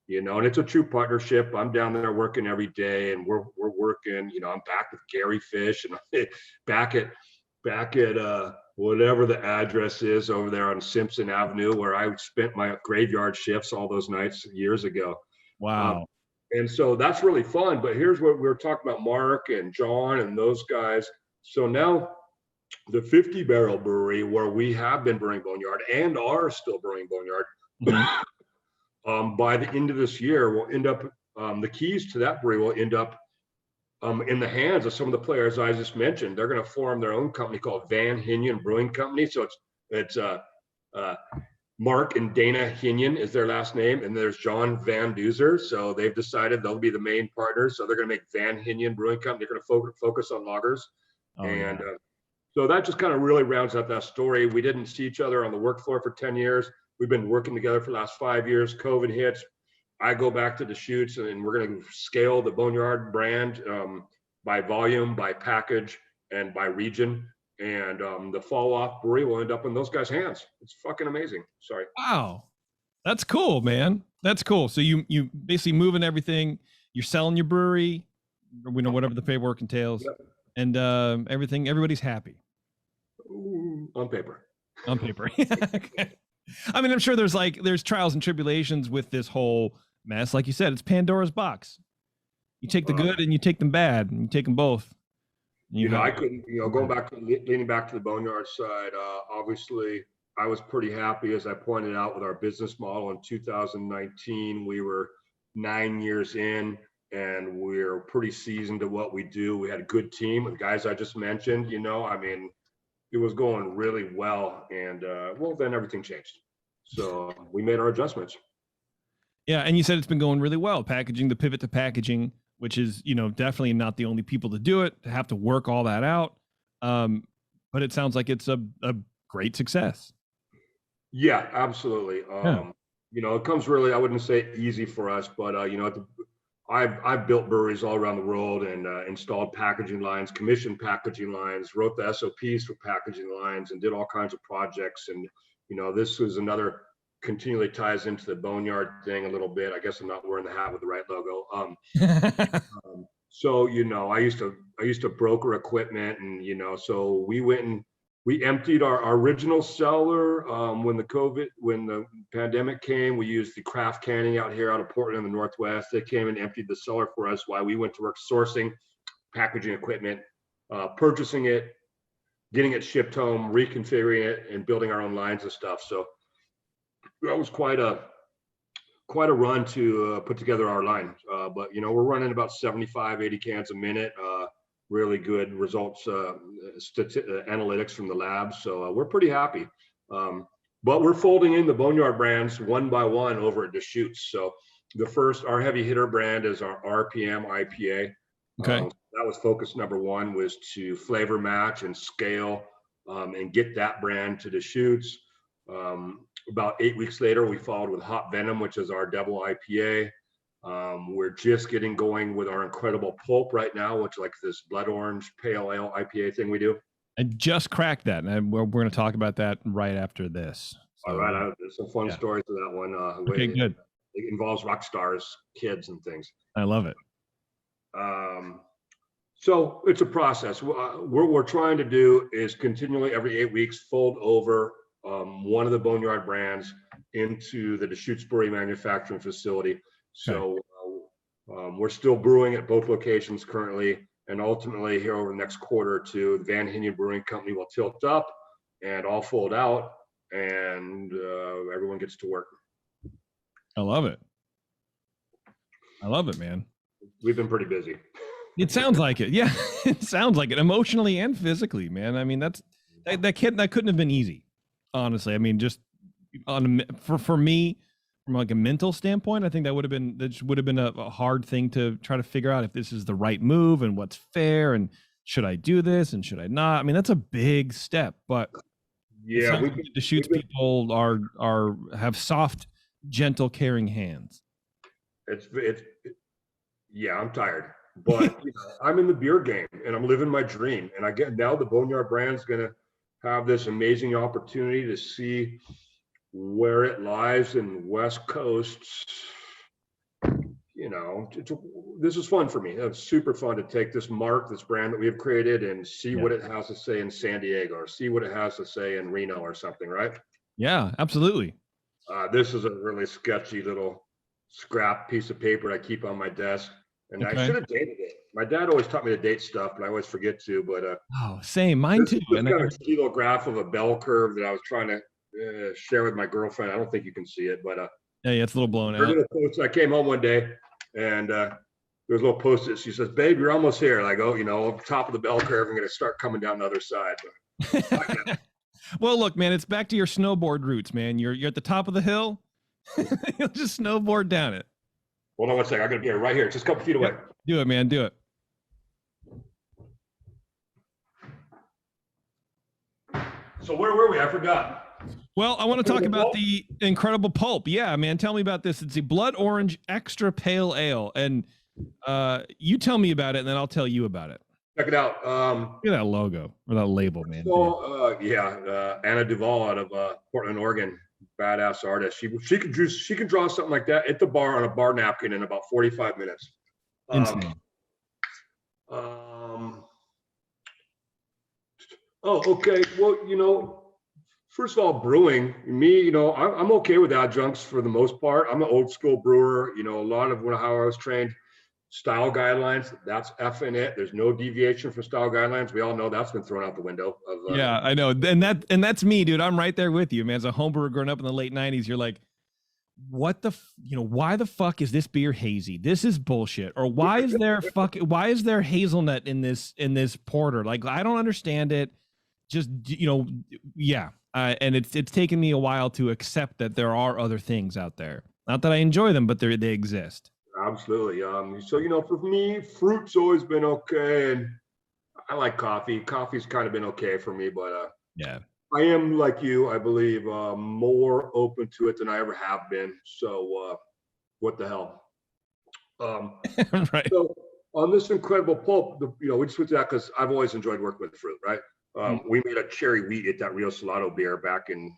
it's a true partnership. I'm down there working every day, and we're working. I'm back with Gary Fish, and back at whatever the address is over there on Simpson Avenue, where I spent my graveyard shifts all those nights years ago. Wow. And so that's really fun. But here's what we were talking about, Mark and John and those guys. So now the 50 barrel brewery, where we have been brewing Boneyard and are still brewing Boneyard, by the end of this year, will end up, the keys to that brewery will end up in the hands of some of the players I just mentioned. They're going to form their own company called Van Hinian Brewing Company. So it's Mark and Dana Hinian is their last name, and there's John Van Duzer. So they've decided they'll be the main partners. So they're going to make Van Hinian Brewing Company. They're going to focus on lagers. So that just kind of really rounds out that story. We didn't see each other on the work floor for 10 years. We've been working together for the last 5 years. COVID hits. I go back to Deschutes, and we're going to scale the Boneyard brand by volume, by package, and by region. And the fall off brewery will end up in those guys' hands. It's fucking amazing. Sorry. Wow. That's cool, man. That's cool. So you basically moving everything. You're selling your brewery, whatever the paperwork entails, and everything. Everybody's happy. On paper. On paper. Okay. I mean, I'm sure there's trials and tribulations with this whole mess. Like you said, it's Pandora's box. You take the good and you take them bad, and you take them both. I couldn't, going back to leaning back to the Boneyard side, obviously I was pretty happy, as I pointed out, with our business model in 2019. We were 9 years in, and we're pretty seasoned at what we do. We had a good team, the guys I just mentioned, I mean, it was going really well, and then everything changed. So we made our adjustments. Yeah, and you said it's been going really well. Packaging, the pivot to packaging, which is definitely not the only people to do it, to have to work all that out. But it sounds like it's a great success. Yeah, absolutely. It comes really, I wouldn't say easy for us, but I've built breweries all around the world and installed packaging lines, commissioned packaging lines, wrote the SOPs for packaging lines, and did all kinds of projects. And this was another, continually ties into the Boneyard thing a little bit. I guess I'm not wearing the hat with the right logo. So, I used to broker equipment, and, so we emptied our original cellar when the pandemic came. We used the craft canning out here out of Portland in the Northwest. They came and emptied the cellar for us while we went to work sourcing packaging equipment, purchasing it, getting it shipped home, reconfiguring it, and building our own lines and stuff. So that was quite a run to put together our line. But we're running about 75, 80 cans a minute. Really good results, analytics from the lab. So we're pretty happy. But we're folding in the Boneyard brands one by one over at Deschutes. So our heavy hitter brand is our RPM IPA. Okay. That was focus number one, was to flavor match and scale and get that brand to Deschutes. About 8 weeks later, we followed with Hot Venom, which is our double IPA. We're just getting going with our Incredible Pulp right now, which is like this blood orange pale ale IPA thing we do. I just cracked that, and we're going to talk about that right after this. So, all right, there's some fun stories to that one. Okay, good. It involves rock stars, kids, and things. I love it. So it's a process. What we're trying to do is continually every 8 weeks fold over one of the Boneyard brands into the Deschutes Brewery manufacturing facility. So we're still brewing at both locations currently, and ultimately here over the next quarter or two, the Van Hinian Brewing Company will tilt up and all fold out, and everyone gets to work. I love it. I love it, man. We've been pretty busy. It sounds like it. Yeah, it sounds like it, emotionally and physically, man. I mean, that couldn't have been easy, honestly. I mean, just for me, from like a mental standpoint, I think that would have been a hard thing to try to figure out if this is the right move and what's fair, and should I do this and should I not. I mean, that's a big step, but yeah, the Deschutes people have soft, gentle, caring hands. Yeah, I'm tired. But I'm in the beer game and I'm living my dream. And I get now the Boneyard brand's going to have this amazing opportunity to see where it lies in West Coast. This is fun for me. It's super fun to take this brand that we have created, and see what it has to say in San Diego, or see what it has to say in Reno or something, right? Yeah, absolutely. This is a really sketchy little scrap piece of paper I keep on my desk. And I should have dated it. My dad always taught me to date stuff, but I always forget to. But same, mine too. And got a kilograph of a bell curve that I was trying to share with my girlfriend. I don't think you can see it, but yeah, it's a little blown out. I came home one day, and there was a little post-it. She says, "Babe, you're almost here." And I go, top of the bell curve. I'm going to start coming down the other side. But, well, look, man, it's back to your snowboard roots, man. You're at the top of the hill. You'll just snowboard down it. Hold on one second. I'm going to be right here. Just a couple feet away. Do it, man. Do it. So where were we? I forgot. Well, I want to talk about the Incredible Pulp. Yeah, man. Tell me about this. It's a blood orange extra pale ale. And you tell me about it, and then I'll tell you about it. Check it out. Look at that logo, or that label, man. So, Anna Duvall out of Portland, Oregon. Badass artist. She can draw something like that at the bar on a bar napkin in about 45 minutes. Insane. Okay. Well, first of all, brewing, me, I'm okay with adjuncts for the most part. I'm an old school brewer. A lot of how I was trained, style guidelines, that's effing it. There's no deviation from style guidelines. We all know that's been thrown out the window. Yeah, I know. And that's me, dude. I'm right there with you, man. As a home brewer growing up in the late 90s, you're like, what why the fuck is this beer hazy? This is bullshit. Or why is there hazelnut in this porter? Like, I don't understand it. Just, yeah. And it's taken me a while to accept that there are other things out there. Not that I enjoy them, but they exist. Absolutely. So, for me, fruit's always been okay. And I like coffee. Coffee's kind of been okay for me, but yeah, I am, like you, I believe, more open to it than I ever have been. So what the hell? Right. So on this Incredible Pulp, we just went to that because I've always enjoyed working with fruit, right? We made a cherry wheat at that Rio Salado beer back in,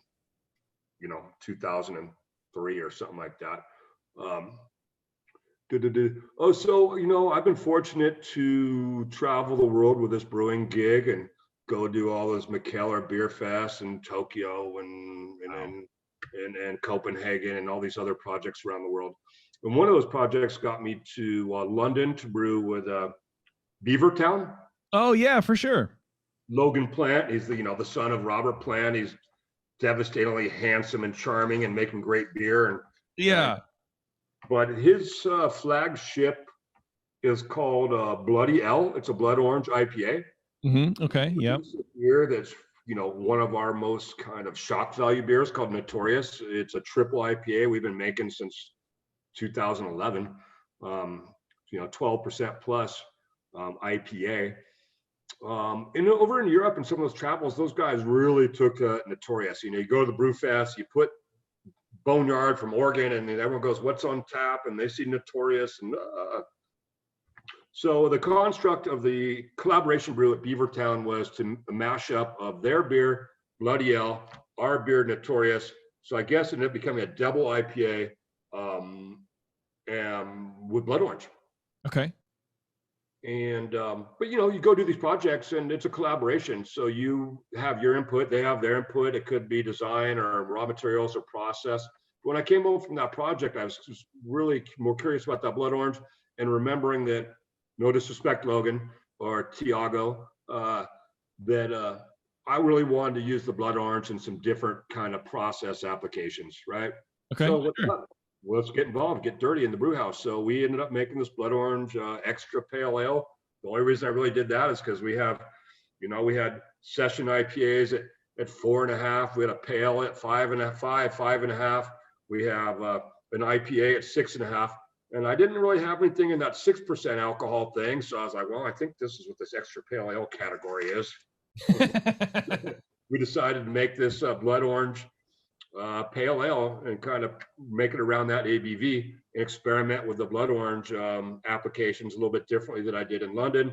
2003 or something like that. Oh, so I've been fortunate to travel the world with this brewing gig and go do all those McKellar Beer Fest in Tokyo Wow. and Copenhagen and all these other projects around the world. And one of those projects got me to London to brew with Beavertown. Oh yeah, for sure. Logan Plant. He's the son of Robert Plant. He's devastatingly handsome and charming and making great beer. And Yeah. but his flagship is called Bloody L. It's a blood orange IPA. Okay. Yep. It's a beer that's one of our most kind of shock value beers called Notorious. It's a triple IPA we've been making since 2011. 12% plus IPA. And over in Europe and some of those travels, those guys really took Notorious. You go to the brew fest, you put Boneyard from Oregon, and everyone goes, "What's on tap?" And they see Notorious. And so the construct of the collaboration brew at Beavertown was to mash up of their beer, Bloody L, our beer, Notorious. So I guess it ended up becoming a double IPA and with blood orange. Okay. And but you go do these projects and it's a collaboration, so you have your input, they have their input. It could be design or raw materials or process. When I came home from that project, I was just really more curious about that blood orange and remembering that, no disrespect Logan or Tiago, that I really wanted to use the blood orange in some different kind of process applications, right? Okay. So Sure. let's get involved, get dirty in the brew house. So we ended up making this blood orange extra pale ale. The only reason I really did that is because we had session IPAs at 4.5. We had a pale at 5.5. We have an IPA at 6.5. And I didn't really have anything in that 6% alcohol thing. So I was like, well, I think this is what this extra pale ale category is. We decided to make this blood orange pale ale and kind of make it around that ABV and experiment with the blood orange applications a little bit differently than I did in London.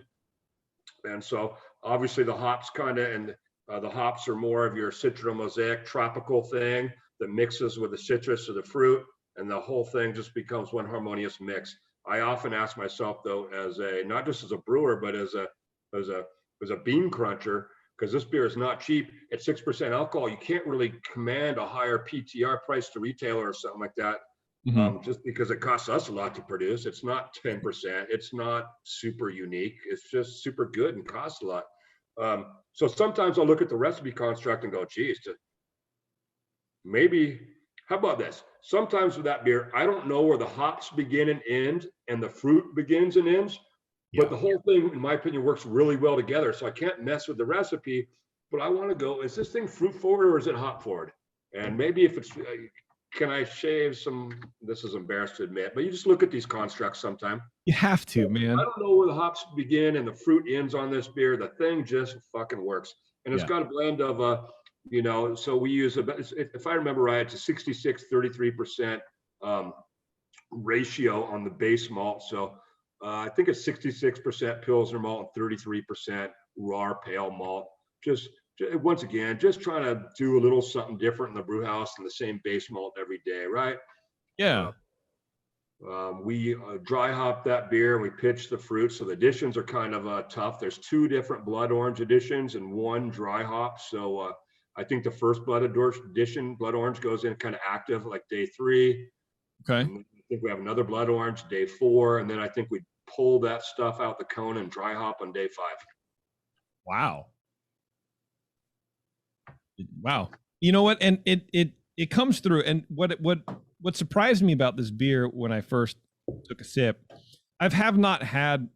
And so obviously the hops the hops are more of your citromosaic tropical thing that mixes with the citrus of the fruit, and the whole thing just becomes one harmonious mix. I often ask myself though, as not just as a brewer, but as a bean cruncher, because this beer is not cheap. At 6% alcohol, you can't really command a higher PTR price to retailer or something like that, just because it costs us a lot to produce. It's not 10%. It's not super unique. It's just super good and costs a lot. So sometimes I'll look at the recipe construct and go, geez, maybe, how about this? Sometimes with that beer, I don't know where the hops begin and end and the fruit begins and ends. But the whole thing, in my opinion, works really well together. So I can't mess with the recipe, but I want to go, is this thing fruit forward or is it hop forward? And maybe if it's, can I shave some, this is embarrassed to admit, but you just look at these constructs sometime. You have to, man. I don't know where the hops begin and the fruit ends on this beer. The thing just fucking works. And it's got a blend of, so we use, if I remember right, it's a 66, 33% ratio on the base malt. So I think it's 66% Pilsner malt and 33% raw pale malt. Just once again, just trying to do a little something different in the brew house than the same base malt every day, right? Yeah. We dry hop that beer and we pitch the fruit. So the additions are kind of tough. There's 2 different blood orange additions and 1 dry hop. So I think the first blood orange goes in kind of active like day 3. Okay. And I think we have another blood orange day 4, and then I think we pull that stuff out the cone and dry hop on day 5. Wow. You know what? And it comes through. And what surprised me about this beer when I first took a sip, I have not had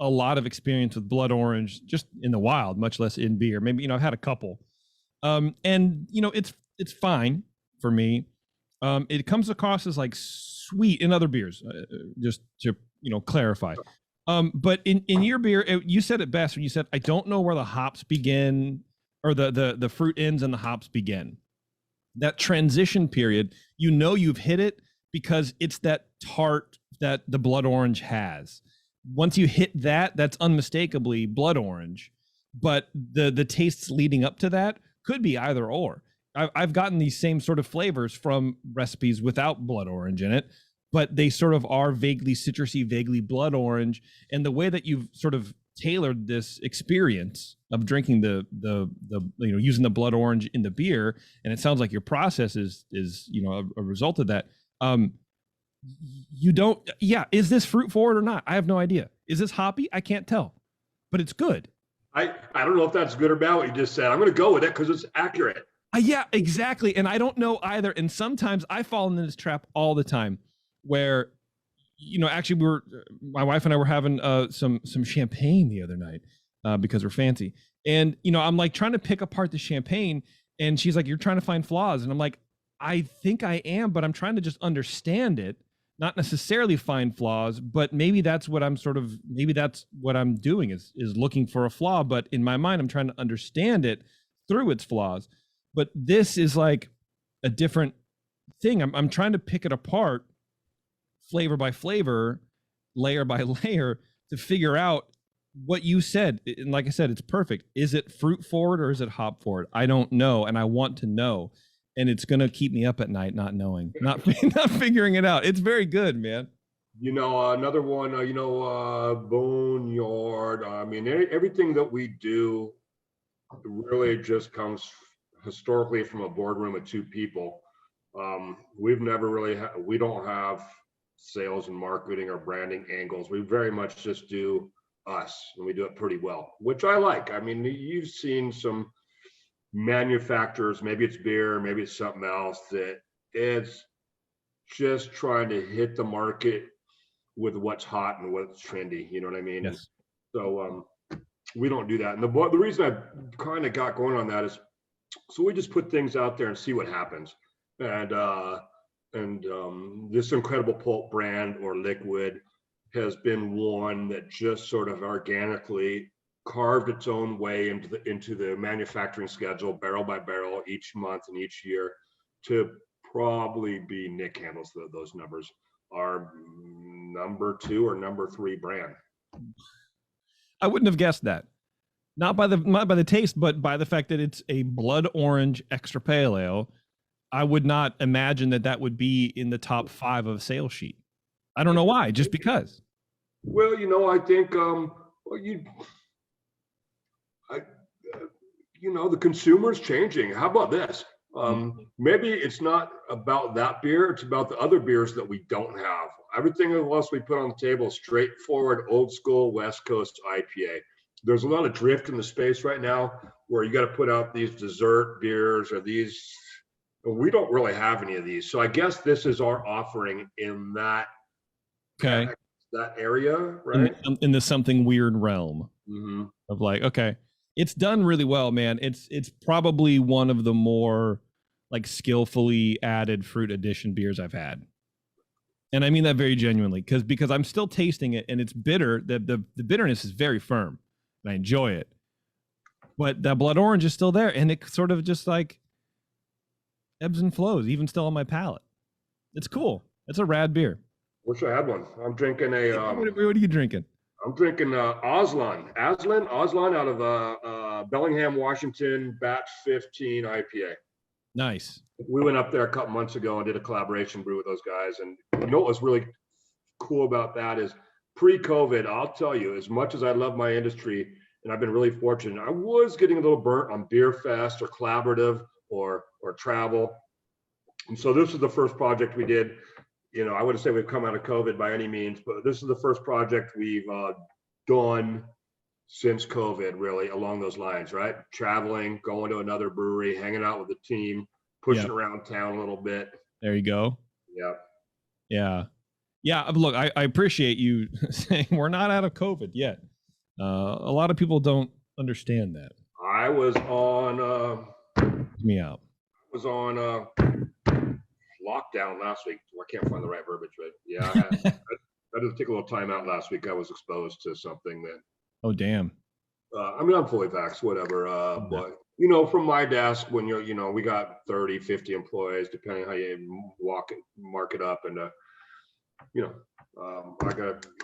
a lot of experience with blood orange just in the wild, much less in beer. Maybe, I've had a couple. And it's fine for me. It comes across as like sweet in other beers, just to clarify. But in your beer, you said it best when you said, I don't know where the hops begin or the fruit ends and the hops begin. That transition period, you've hit it because it's that tart that the blood orange has. Once you hit that, that's unmistakably blood orange. But the tastes leading up to that could be either or. I've gotten these same sort of flavors from recipes without blood orange in it. but they sort of are vaguely citrusy, vaguely blood orange. And the way that you've sort of tailored this experience of drinking the using the blood orange in the beer, and it sounds like your process is a result of that. You don't, is this fruit forward or not? I have no idea. Is this hoppy? I can't tell, but it's good. I don't know if that's good or bad what you just said. I'm going to go with it because it's accurate. Yeah, exactly. And I don't know either. And sometimes I fall into this trap all the time where, actually my wife and I were having some champagne the other night because we're fancy. And, I'm like trying to pick apart the champagne, and she's like, "You're trying to find flaws." And I'm like, "I think I am, but I'm trying to just understand it, not necessarily find flaws, but maybe that's what I'm doing is looking for a flaw. But in my mind, I'm trying to understand it through its flaws. But this is like a different thing. I'm trying to pick it apart flavor by flavor, layer by layer, to figure out what you said. And like I said, it's perfect. Is it fruit forward or is it hop forward? I don't know, and I want to know. And it's going to keep me up at night not knowing, not figuring it out. It's very good, man. Another one, Boneyard. I mean, everything that we do really just comes historically from a boardroom of two people. We've never really, we don't have sales and marketing or branding angles. We very much just do us, and we do it pretty well, which I like. I mean, you've seen some manufacturers, maybe it's beer, maybe it's something else, that it's just trying to hit the market with what's hot and what's trendy. You know what I mean? Yes. So we don't do that. And the reason I kind of got going on that is so we just put things out there and see what happens. And this Incredible Pulp brand or liquid has been one that just sort of organically carved its own way into the manufacturing schedule, barrel by barrel, each month and each year, to probably be, Nick handles those numbers, our number 2 or number 3 brand. I wouldn't have guessed that. Not by the taste, but by the fact that it's a blood orange extra pale ale. I would not imagine that would be in the top 5 of a sales sheet. I don't know why, just because. Well, I think the consumer's changing. How about this? Maybe it's not about that beer, it's about the other beers that we don't have. Everything else we put on the table is straightforward, old school West Coast IPA. There's a lot of drift in the space right now where you got to put out these dessert beers or these. We don't really have any of these. So I guess this is our offering in that that area, right? In the something weird realm of like, okay, it's done really well, man. It's probably one of the more like skillfully added fruit addition beers I've had. And I mean that very genuinely because I'm still tasting it and it's bitter. The bitterness is very firm and I enjoy it. But that blood orange is still there and it sort of just like ebbs and flows, even still on my palate. It's cool. It's a rad beer. Wish I had one. I'm drinking a. What are you drinking? I'm drinking Aslan out of Bellingham, Washington, batch 15 IPA. Nice. We went up there a couple months ago and did a collaboration brew with those guys. And what was really cool about that is pre-COVID, I'll tell you, as much as I love my industry, and I've been really fortunate, I was getting a little burnt on Beer Fest or collaborative or travel. And so this is the first project we did. I wouldn't say we've come out of COVID by any means, but this is the first project we've done since COVID, really, along those lines, right? Traveling, going to another brewery, hanging out with the team, pushing around town a little bit. There you go. Yeah. Yeah. Look, I appreciate you saying we're not out of COVID yet. A lot of people don't understand that. I was on me out. Was on lockdown last week. I can't find the right verbiage, but yeah, I had to take a little time out last week. I was exposed to something that. Oh, damn. I mean, I'm fully vaxxed, whatever. But from my desk, when we got 30, 50 employees, depending how you mark it up, and I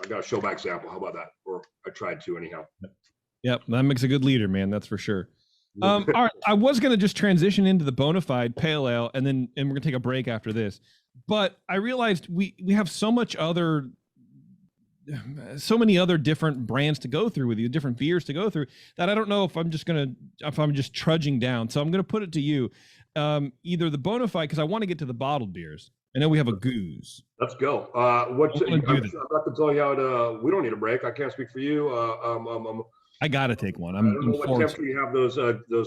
got a show by example. How about that? Or I tried to anyhow. Yep, that makes a good leader, man. That's for sure. All right, I was going to just transition into the bona fide pale ale, and we're going to take a break after this. but I realized we have so many other different brands to go through with you, different beers to go through, that I don't know if I'm just trudging down. So I'm gonna put it to you, either the Bonafide, because I want to get to the bottled beers. I know we have a goose. Let's go. I What's wanna do this. I'm about to tell you how we don't need a break. I can't speak for you. I gotta take one. I don't know what forced. temperature you have those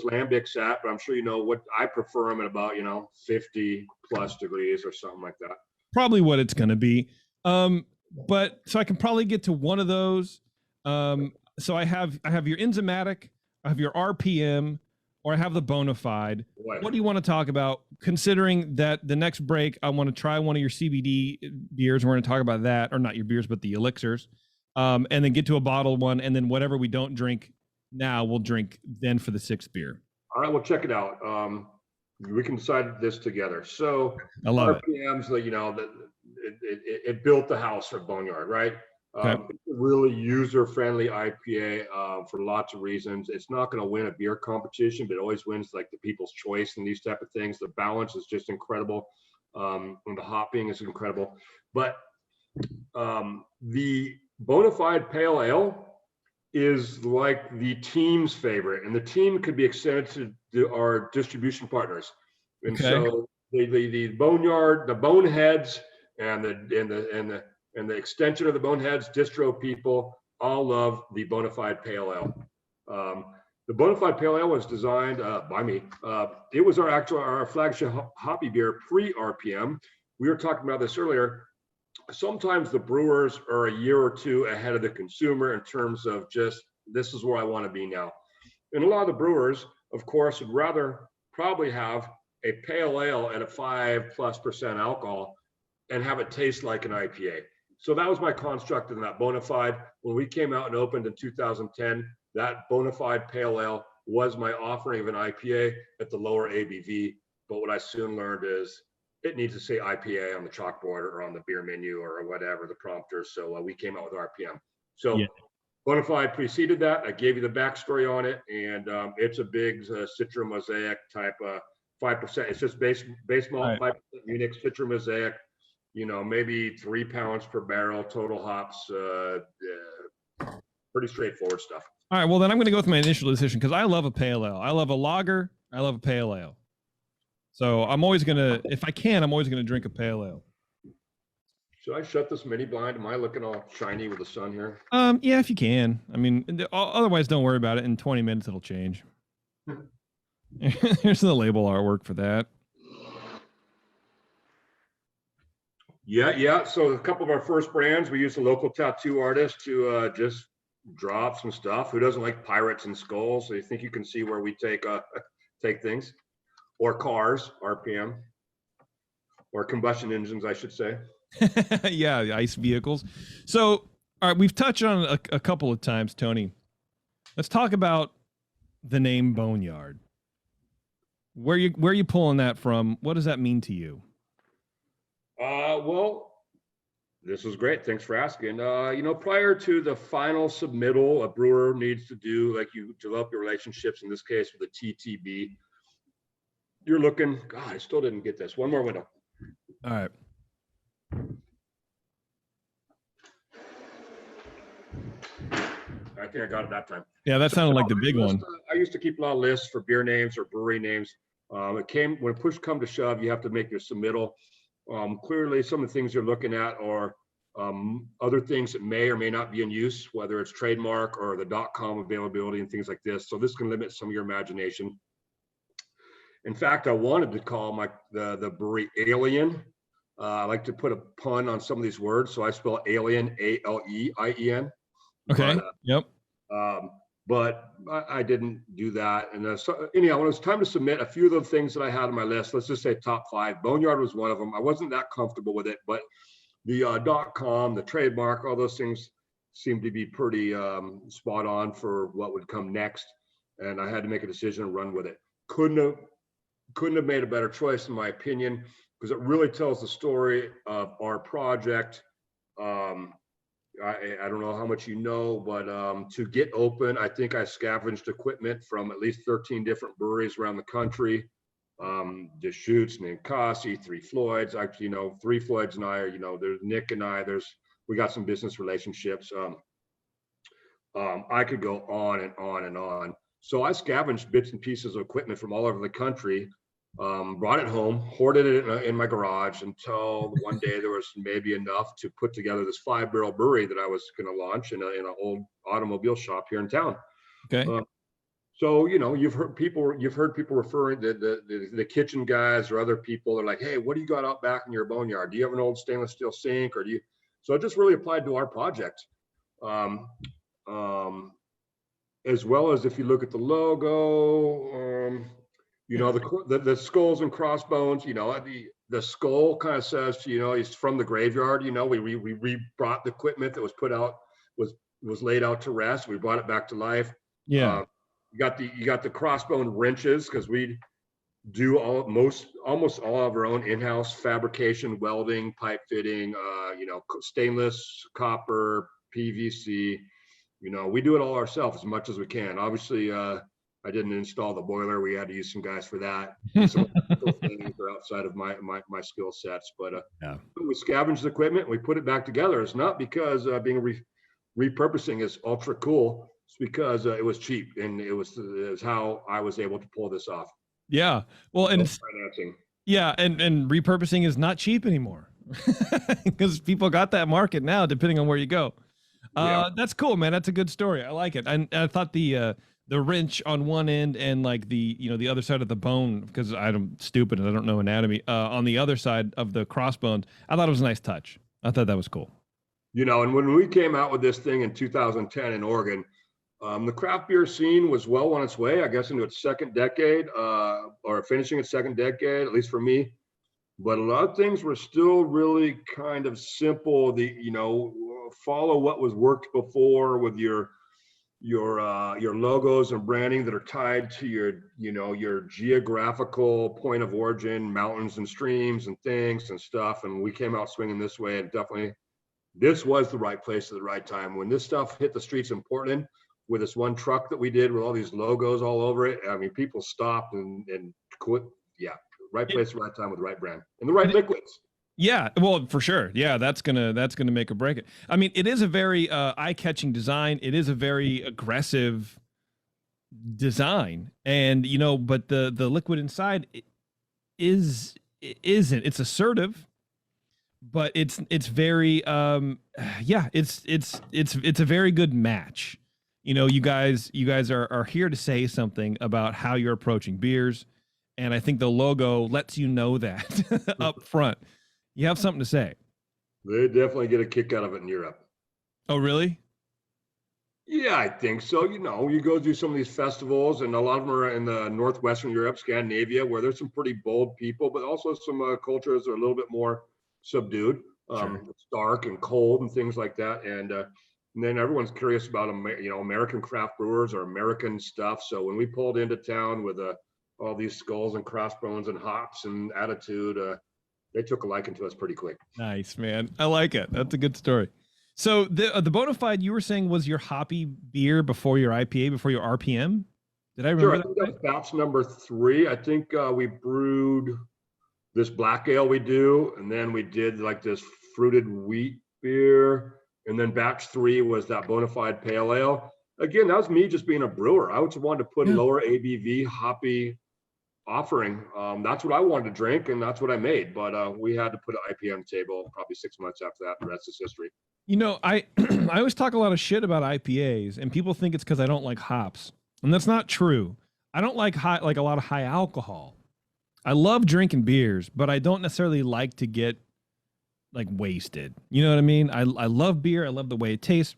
lambics at, but I'm sure you know what I prefer them at about 50 plus degrees or something like that. Probably what it's gonna be. But so I can probably get to one of those. So I have your enzymatic, I have your RPM, or I have the Bonafide. Boy. What do you want to talk about? Considering that the next break, I want to try one of your CBD beers. We're going to talk about that, or not your beers, but the elixirs, and then get to a bottled one, and then whatever we don't drink now, we'll drink then for the sixth beer. All right, well, check it out. We can decide this together. So I love RPMs, it built the house for Boneyard, right? Okay. It's a really user-friendly IPA for lots of reasons. It's not going to win a beer competition, but it always wins like the people's choice and these type of things. The balance is just incredible, and the hopping is incredible. But the Bonafide Pale Ale is like the team's favorite, and the team could be extended to our distribution partners. And Okay. so the Boneyard, the Boneheads, and the extension of the Boneheads distro people all love the Bonafide Pale Ale. The Bonafide Pale Ale was designed by me. It was our flagship hoppy beer pre-RPM. We were talking about this earlier. Sometimes the brewers are a year or two ahead of the consumer in terms of just, this is where I want to be now. And a lot of the brewers, of course, would rather probably have a pale ale at a 5+% alcohol and have it taste like an IPA. So that was my construct in that Bonafide. When we came out and opened in 2010, that Bonafide Pale Ale was my offering of an IPA at the lower ABV. But what I soon learned is it needs to say IPA on the chalkboard or on the beer menu or whatever, the prompter. So we came out with RPM. So yeah. Bonafide preceded that. I gave you the backstory on it, and it's a big Citra Mosaic type 5%. It's just base malt, 5% Munich Citra Mosaic. Maybe 3 pounds per barrel, total hops. Pretty straightforward stuff. All right, well then I'm going to go with my initial decision because I love a pale ale. I love a lager. I love a pale ale. So I'm always going to, if I can, I'm always going to drink a pale ale. Should I shut this mini blind? Am I looking all shiny with the sun here? Yeah, if you can. I mean, otherwise don't worry about it. In 20 minutes, it'll change. Here's the label artwork for that. Yeah. So a couple of our first brands, we used a local tattoo artist to just draw up some stuff. Who doesn't like pirates and skulls? So you think you can see where we take things, or cars, RPM, or combustion engines, I should say. Yeah, ice vehicles. So, all right, we've touched on a couple of times, Tony. Let's talk about the name Boneyard. Where you pulling that from? What does that mean to you? Well, this was great. Thanks for asking. Prior to the final submittal, a brewer needs to do, like, you develop your relationships, in this case with a TTB. You're looking, God, I still didn't get this. One more window. All right. I think I got it that time. Yeah, that sounded like the big one. I used to keep a lot of lists for beer names or brewery names. When push come to shove, you have to make your submittal. Clearly, some of the things you're looking at are other things that may or may not be in use, whether it's trademark or the .com availability and things like this. So this can limit some of your imagination. In fact, I wanted to call the brewery Alien. I like to put a pun on some of these words, so I spell Alien ALEIEN. Okay. Yep. But I didn't do that. And so anyhow, when it was time to submit, a few of the things that I had on my list, let's just say top 5, Boneyard was one of them. I wasn't that comfortable with it, but the .com, the trademark, all those things seemed to be pretty spot on for what would come next. And I had to make a decision and run with it. Couldn't have made a better choice, in my opinion, because it really tells the story of our project. I don't know how much you know, but to get open, I think I scavenged equipment from at least 13 different breweries around the country. Deschutes, Ninkasi, Three Floyds. Actually, Three Floyds and I are, there's Nick and I, we got some business relationships. I could go on and on and on. So I scavenged bits and pieces of equipment from all over the country, brought it home, hoarded it in my garage until one day there was maybe enough to put together this 5-barrel brewery that I was going to launch in an old automobile shop here in town. Okay. So you've heard people referring to the kitchen guys or other people. They're like, hey, what do you got out back in your boneyard? Do you have an old stainless steel sink, or do you? So it just really applied to our project. As well as if you look at the logo, the skulls and crossbones, the skull kind of says, he's from the graveyard. We brought the equipment that was put out, was laid out to rest. We brought it back to life. Yeah. You got the crossbone wrenches, because we do almost all of our own in-house fabrication, welding, pipe fitting, stainless, copper, PVC. We do it all ourselves as much as we can. Obviously, I didn't install the boiler. We had to use some guys for that. Some things are outside of my skill sets, but we scavenged the equipment. We put it back together. It's not because repurposing is ultra cool. It's because it was cheap, and it was how I was able to pull this off. Yeah. Well, and financing. Yeah, and repurposing is not cheap anymore because people got that market now, depending on where you go. That's cool, man. That's a good story. I like it. And I thought the wrench on one end and like the other side of the bone, because I'm stupid and I don't know anatomy, on the other side of the crossbones, I thought it was a nice touch. I thought that was cool. And when we came out with this thing in 2010 in Oregon, the craft beer scene was well on its way, I guess, into its second decade, or finishing its second decade, at least for me. But a lot of things were still really kind of simple. Follow what was worked before with your logos and branding that are tied to your geographical point of origin, mountains and streams and things and stuff. And we came out swinging this way, and definitely this was the right place at the right time. When this stuff hit the streets in Portland with this one truck that we did with all these logos all over it, I mean, people stopped and quit. Yeah, right place, right time with the right brand and the right liquids. Yeah, well, for sure. Yeah, that's gonna make or break it. I mean, it is a very eye-catching design. It is a very aggressive design, and but the liquid inside isn't. It's assertive, but it's very it's a very good match. You guys are here to say something about how you're approaching beers, and I think the logo lets you know that up front. You have something to say. They definitely get a kick out of it in Europe. Oh, really? Yeah, I think so. You go do some of these festivals, and a lot of them are in the northwestern Europe, Scandinavia, where there's some pretty bold people, but also some cultures that are a little bit more subdued. Sure. It's dark and cold and things like that. And then everyone's curious about American craft brewers or American stuff. So when we pulled into town with all these skulls and crossbones and hops and attitude, they took a liking to us pretty quick. Nice, man. I like it. That's a good story. So the Bonafide, you were saying, was your hoppy beer before your IPA, before your RPM? Did I remember? Sure, I think that was batch number 3. I think we brewed this black ale we do, and then we did like this fruited wheat beer, and then batch 3 was that Bonafide pale ale. Again, that was me just being a brewer. I just wanted to put lower ABV hoppy offering. That's what I wanted to drink, and that's what I made. But we had to put an IPA on the table probably 6 months after that. The rest is history. I I always talk a lot of shit about IPAs, and people think it's because I don't like hops, and that's not true. I don't like a lot of high alcohol. I love drinking beers, but I don't necessarily like to get like wasted. You know what I mean? I love beer. I love the way it tastes.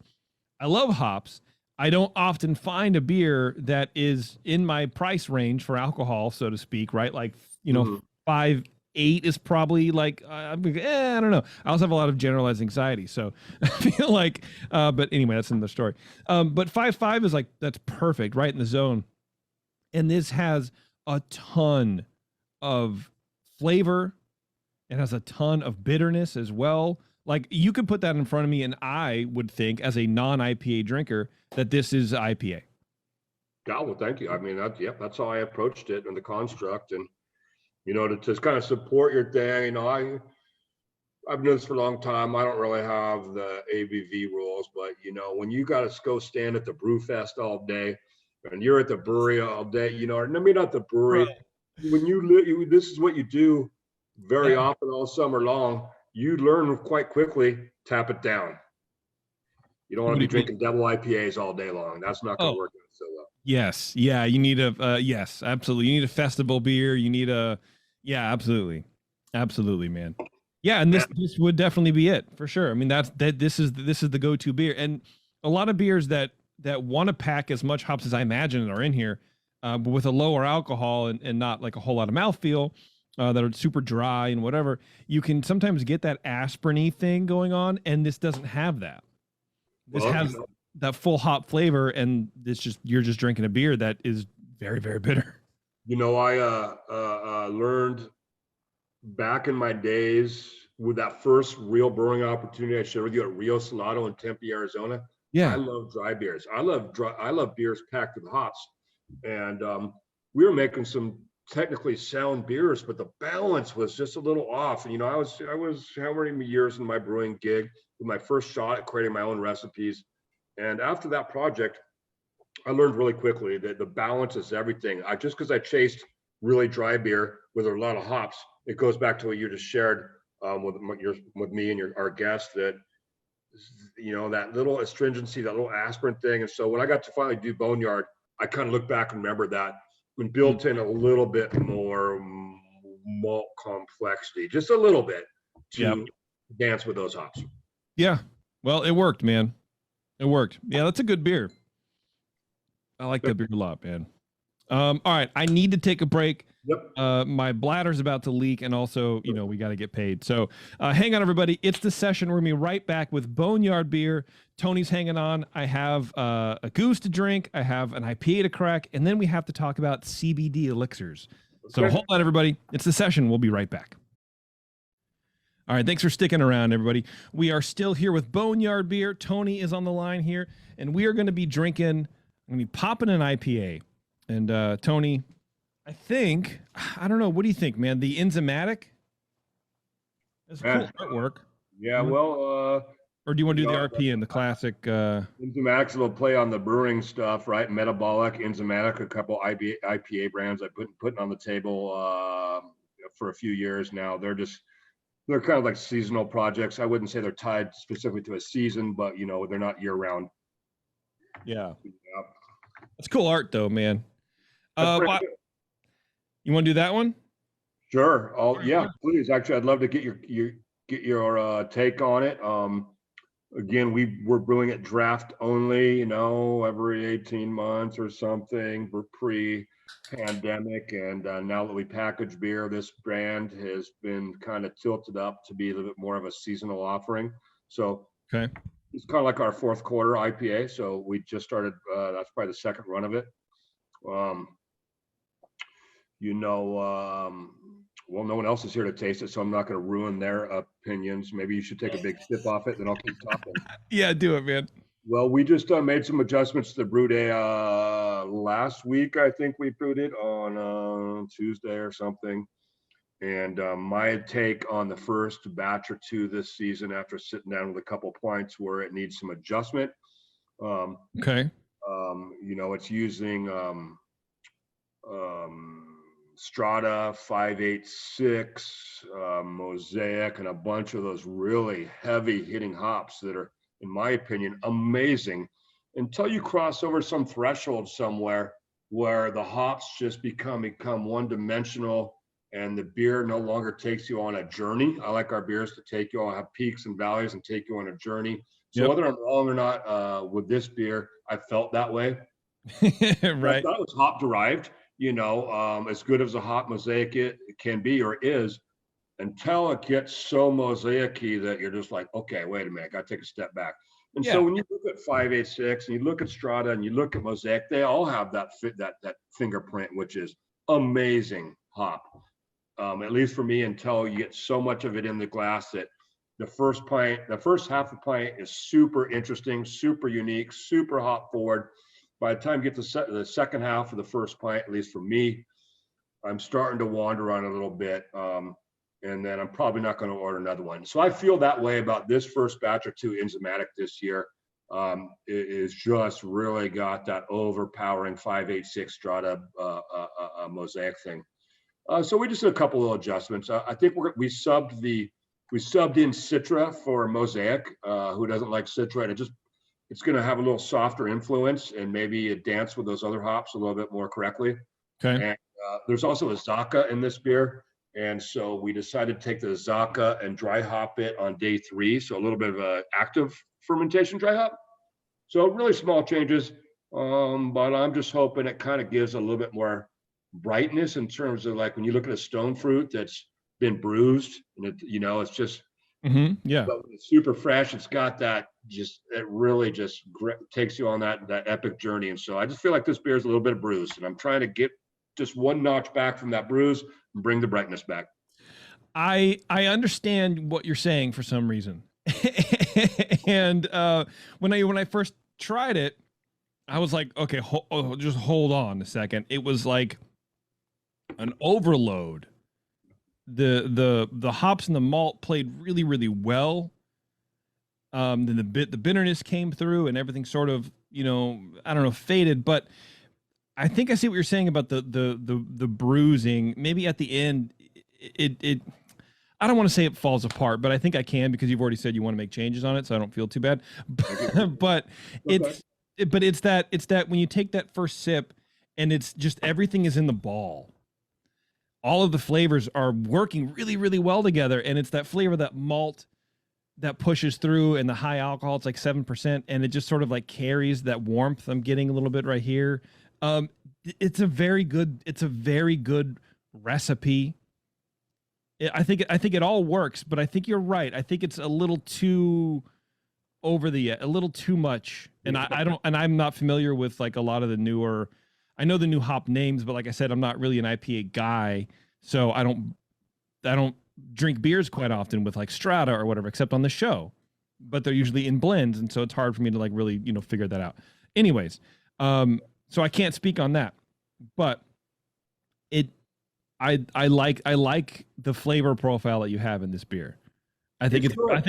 I love hops. I don't often find a beer that is in my price range for alcohol, so to speak, right? Like, 5.8 is probably like, I don't know. I also have a lot of generalized anxiety, so I feel like, but anyway, that's another story. But 5.5 is like, that's perfect, right in the zone. And this has a ton of flavor. It has a ton of bitterness as well. Like, you could put that in front of me, and I would think, as a non-IPA drinker, that this is IPA. Yeah, well, thank you. I mean, that's how I approached it and the construct. And to just kind of support your thing. I've known this for a long time. I don't really have the ABV rules, but when you got to go stand at the brew fest all day and you're at the brewery all day, or maybe not the brewery, Right. when this is what you do very often all summer long, you learn quite quickly, tap it down. You don't want to be drinking double IPAs all day long. That's not going to work out so well. Yes. Yeah. You need yes, absolutely. You need a festival beer. You need absolutely. Absolutely, man. Yeah. And this would definitely be it for sure. I mean, this is the go-to beer. And a lot of beers that want to pack as much hops as I imagine are in here, but with a lower alcohol and not like a whole lot of mouthfeel, that are super dry and whatever, you can sometimes get that aspirin-y thing going on. And this doesn't have that. This has that full hop flavor, and you're just drinking a beer that is very, very bitter. I learned back in my days with that first real brewing opportunity I shared with you at Rio Salado in Tempe, Arizona. Yeah, I love dry beers. I love beers packed with hops, and we were making some technically sound beers, but the balance was just a little off. And I was how many years in my brewing gig with my first shot at creating my own recipes. And after that project, I learned really quickly that the balance is everything. Just because I chased really dry beer with a lot of hops, it goes back to what you just shared with me and our guest, that that little astringency, that little aspirin thing. And so when I got to finally do Boneyard, I kind of look back and remember that and built in a little bit more malt complexity, just a little bit to dance with those hops. Yeah. Well, it worked, man. It worked. Yeah, that's a good beer. I like that beer a lot, man. All right, I need to take a break. Yep. My bladder's about to leak, and also, we got to get paid. So hang on, everybody. It's the session. We're going to be right back with Boneyard Beer. Tony's hanging on. I have a goose to drink. I have an IPA to crack. And then we have to talk about CBD elixirs. Okay. So hold on, everybody. It's the session. We'll be right back. All right, thanks for sticking around, everybody. We are still here with Boneyard Beer. Tony is on the line here, and we are going to be drinking, I'm going to be popping an IPA. And Tony, I don't know, what do you think, man? The enzymatic? That's cool artwork. Yeah, well... or do you want to do the RPM, the classic... Enzymatic's a little play on the brewing stuff, right? Metabolic, enzymatic, a couple IPA brands I've been putting on the table for a few years now. They're kind of like seasonal projects. I wouldn't say they're tied specifically to a season, but they're not year round. Yeah. That's cool art though, man. You want to do that one? Sure. Please. Actually, I'd love to get your take on it. Again, we're brewing it draft only, every 18 months or something. We're pre-pandemic, and now that we package beer, this brand has been kind of tilted up to be a little bit more of a seasonal offering. So it's kind of like our fourth quarter IPA. So we just started, that's probably the second run of it. Well, no one else is here to taste it, so I'm not going to ruin their opinions. Maybe you should take a big sip off it, then I'll keep talking. Yeah, do it, man. Well, we just made some adjustments to the brew day last week. I think we brewed it on Tuesday or something. And my take on the first batch or two this season, after sitting down with a couple points where it needs some adjustment. It's using Strata 586, Mosaic, and a bunch of those really heavy hitting hops that are, in my opinion, amazing, until you cross over some threshold somewhere where the hops just become one dimensional and the beer no longer takes you on a journey. I like our beers to take you on, have peaks and valleys and take you on a journey. So whether I'm wrong or not with this beer, I felt that way. Right. I thought it was hop derived. As good as a hop mosaic it can be or is, until it gets so mosaic-y that you're just like, okay, wait a minute, I got to take a step back. And so when you look at 586 and you look at Strata and you look at Mosaic, they all have that fingerprint, which is amazing hop. At least for me, until you get so much of it in the glass that the first half of the pint is super interesting, super unique, super hop forward. By the time you get to the second half of the first pint, at least for me, I'm starting to wander on a little bit. And then I'm probably not going to order another one. So I feel that way about this first batch or two enzymatic this year. It is just really got that overpowering 586 strata mosaic thing. So we just did a couple of adjustments. I think we subbed in Citra for mosaic. Who doesn't like Citra? And it's going to have a little softer influence and maybe dance with those other hops a little bit more correctly. Okay. And there's also a Zaka in this beer. And so we decided to take the Zaka and dry hop it on day 3. So a little bit of an active fermentation dry hop. So really small changes, but I'm just hoping it kind of gives a little bit more brightness in terms of like when you look at a stone fruit that's been bruised and it's just, yeah, but when it's super fresh. It's got that it really just takes you on that epic journey. And so I just feel like this beer is a little bit of bruised, and I'm trying to get just one notch back from that bruise and bring the brightness back. I understand what you're saying for some reason. And when I first tried it, I was like, okay, just hold on a second. It was like an overload. The hops and the malt played really, really well. Then the bitterness came through and everything sort of, I don't know, faded. But I think I see what you're saying about the bruising. Maybe at the end, it I don't want to say it falls apart, but I think I can, because you've already said you want to make changes on it, so I don't feel too bad. But it's that when you take that first sip and it's just everything is in the ball. All of the flavors are working really, really well together, and it's that flavor, that malt that pushes through, and the high alcohol, it's like 7%, and it just sort of like carries that warmth I'm getting a little bit right here. It's a very good recipe. I think it all works, but I think you're right. I think it's a little too a little too much. And I'm not familiar with like a lot of the newer, I know the new hop names, but like I said, I'm not really an IPA guy. So I don't drink beers quite often with like strata or whatever, except on the show, but they're usually in blends. And so it's hard for me to like really, figure that out. Anyways. So I can't speak on that, but I like the flavor profile that you have in this beer. I think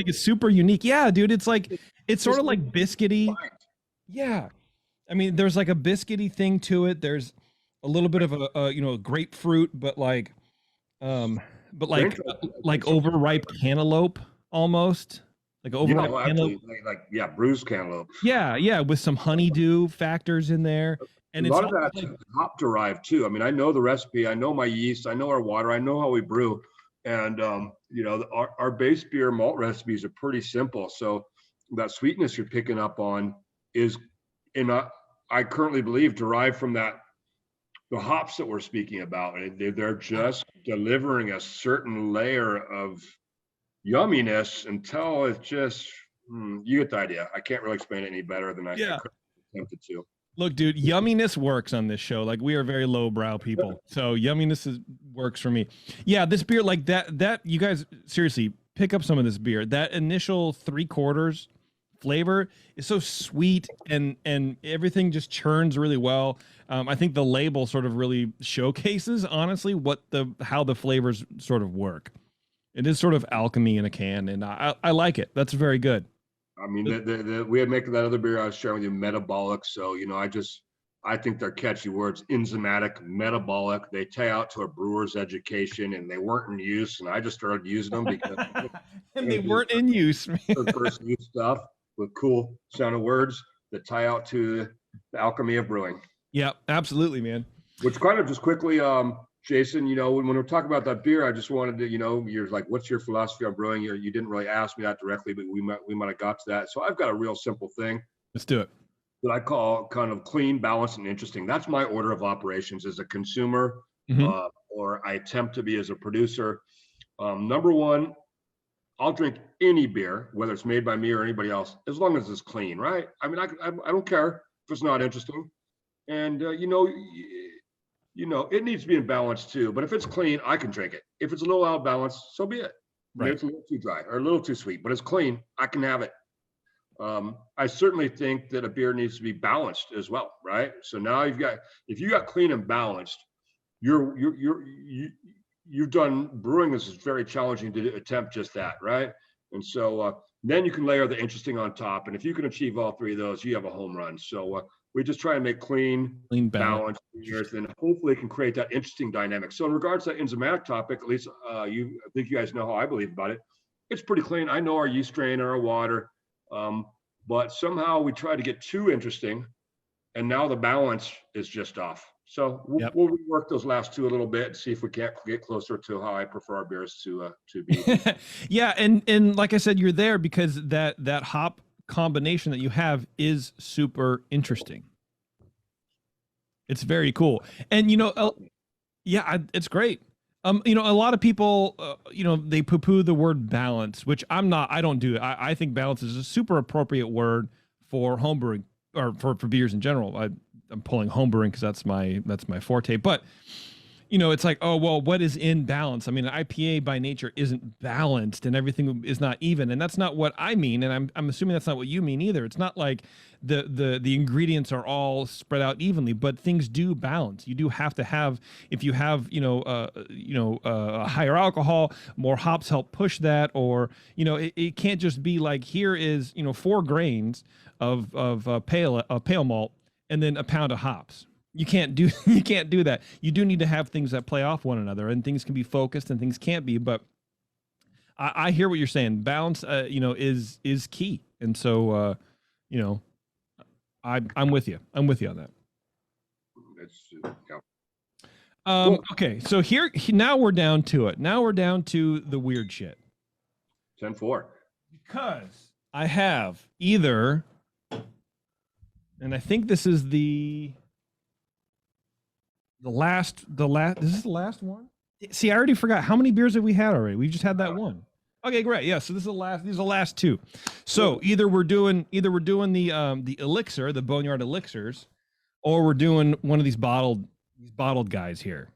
it's super unique. Yeah, dude, it's sort of like biscuity. Yeah. I mean, there's like a biscuity thing to it. There's a little bit of a grapefruit, but like overripe cantaloupe almost. Like overripe cantaloupe. Bruised cantaloupe. Yeah, with some honeydew factors in there. And a lot of that's hop derived too. I mean, I know the recipe, I know my yeast, I know our water, I know how we brew. And our base beer malt recipes are pretty simple. So that sweetness you're picking up on is, I currently believe, derived from the hops that we're speaking about. They're just delivering a certain layer of yumminess until it's just, you get the idea. I can't really explain it any better than I attempted to. Look, dude, yumminess works on this show. Like, we are very lowbrow people, so yumminess works for me. Yeah, this beer, like that you guys seriously pick up some of this beer. That initial 3/4 flavor is so sweet, and everything just churns really well. I think the label sort of really showcases, honestly, how the flavors sort of work. It is sort of alchemy in a can, and I like it. That's very good. I mean, we had making that other beer I was sharing with you, metabolic. So, I think they're catchy words: enzymatic, metabolic. They tie out to a brewer's education, and they weren't in use. And I just started using them because and they weren't in use. First use stuff with cool sounding words that tie out to the alchemy of brewing. Yeah, absolutely, man. Which kind of just quickly, Jason, when we're talking about that beer, I just wanted to, you're like, what's your philosophy on brewing? You didn't really ask me that directly, but we might have got to that. So I've got a real simple thing. Let's do it. That I call kind of clean, balanced, and interesting. That's my order of operations as a consumer, or I attempt to be as a producer. Number one, I'll drink any beer, whether it's made by me or anybody else, as long as it's clean, right? I mean, I don't care if it's not interesting. And, it needs to be in balance too. But if it's clean, I can drink it. If it's a little out of balance, so be it. Right. Maybe it's a little too dry or a little too sweet, but it's clean, I can have it. I certainly think that a beer needs to be balanced as well, right? So now if you got clean and balanced, you've done brewing. This is very challenging to attempt just that, right? And so then you can layer the interesting on top. And if you can achieve all three of those, you have a home run. So we just try and make clean balanced beers, and hopefully can create that interesting dynamic. So in regards to that enzymatic topic, at least I think you guys know how I believe about it. It's pretty clean. I know our yeast strain, our water, but somehow we try to get too interesting, and now the balance is just off. So we'll rework those last two a little bit and see if we can't get closer to how I prefer our beers to be. Yeah, and like I said, you're there because that hop combination that you have is super interesting. It's very cool, and it's great. A lot of people, they poo-poo the word balance, which I don't do it. I think balance is a super appropriate word for homebrewing or for beers in general. I'm pulling homebrewing because that's my forte. But it's like, oh well, what is in balance? I mean, an IPA by nature isn't balanced, and everything is not even, and that's not what I mean. And I'm assuming that's not what you mean either. It's not like the ingredients are all spread out evenly, but things do balance. You do have to have, if you have higher alcohol, more hops help push that, or it can't just be like, here is 4 grains of pale malt and then a pound of hops. You can't do that. You do need to have things that play off one another, and things can be focused and things can't be. But I hear what you're saying. Balance, is key. And so, I'm with you. I'm with you on that. Okay, so now we're down to it. Now we're down to the weird shit. 10-4. Because I have either, and I think this is the last, this is the last one? See, I already forgot. How many beers have we had already? We've just had that one. Okay, great. Yeah, so these are the last two. So either we're doing the elixir, the Boneyard elixirs, or we're doing one of these bottled guys here.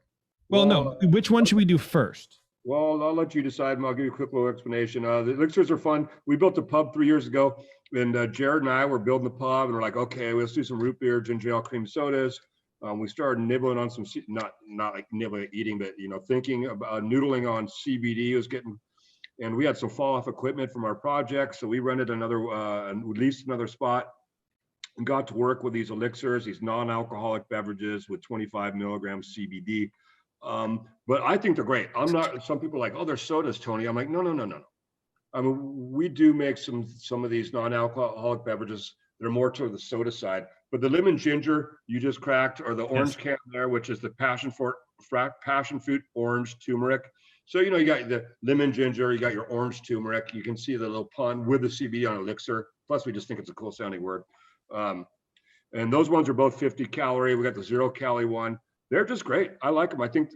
Well, no. Which one should we do first? Well, I'll let you decide, and I'll give you a quick little explanation. The elixirs are fun. We built a pub 3 years ago, and Jared and I were building the pub, and we're like, okay, let's do some root beer, ginger ale, cream sodas. We started nibbling on some, not like nibbling, eating, but thinking about noodling on CBD. And we had some fall off equipment from our project, so we rented leased another spot, and got to work with these elixirs, these non-alcoholic beverages with 25 milligrams CBD. But I think they're great. Some people are like, oh, they're sodas, Tony. I'm like, no. I mean, we do make some of these non-alcoholic beverages that are more toward the soda side. But the lemon ginger you just cracked, or the orange can there, which is the passion fruit orange turmeric. So, you got the lemon ginger, you got your orange turmeric. You can see the little pun with the CBD on elixir. Plus, we just think it's a cool sounding word. And those ones are both 50 calorie. We got the 0 calorie one. They're just great. I like them. I think,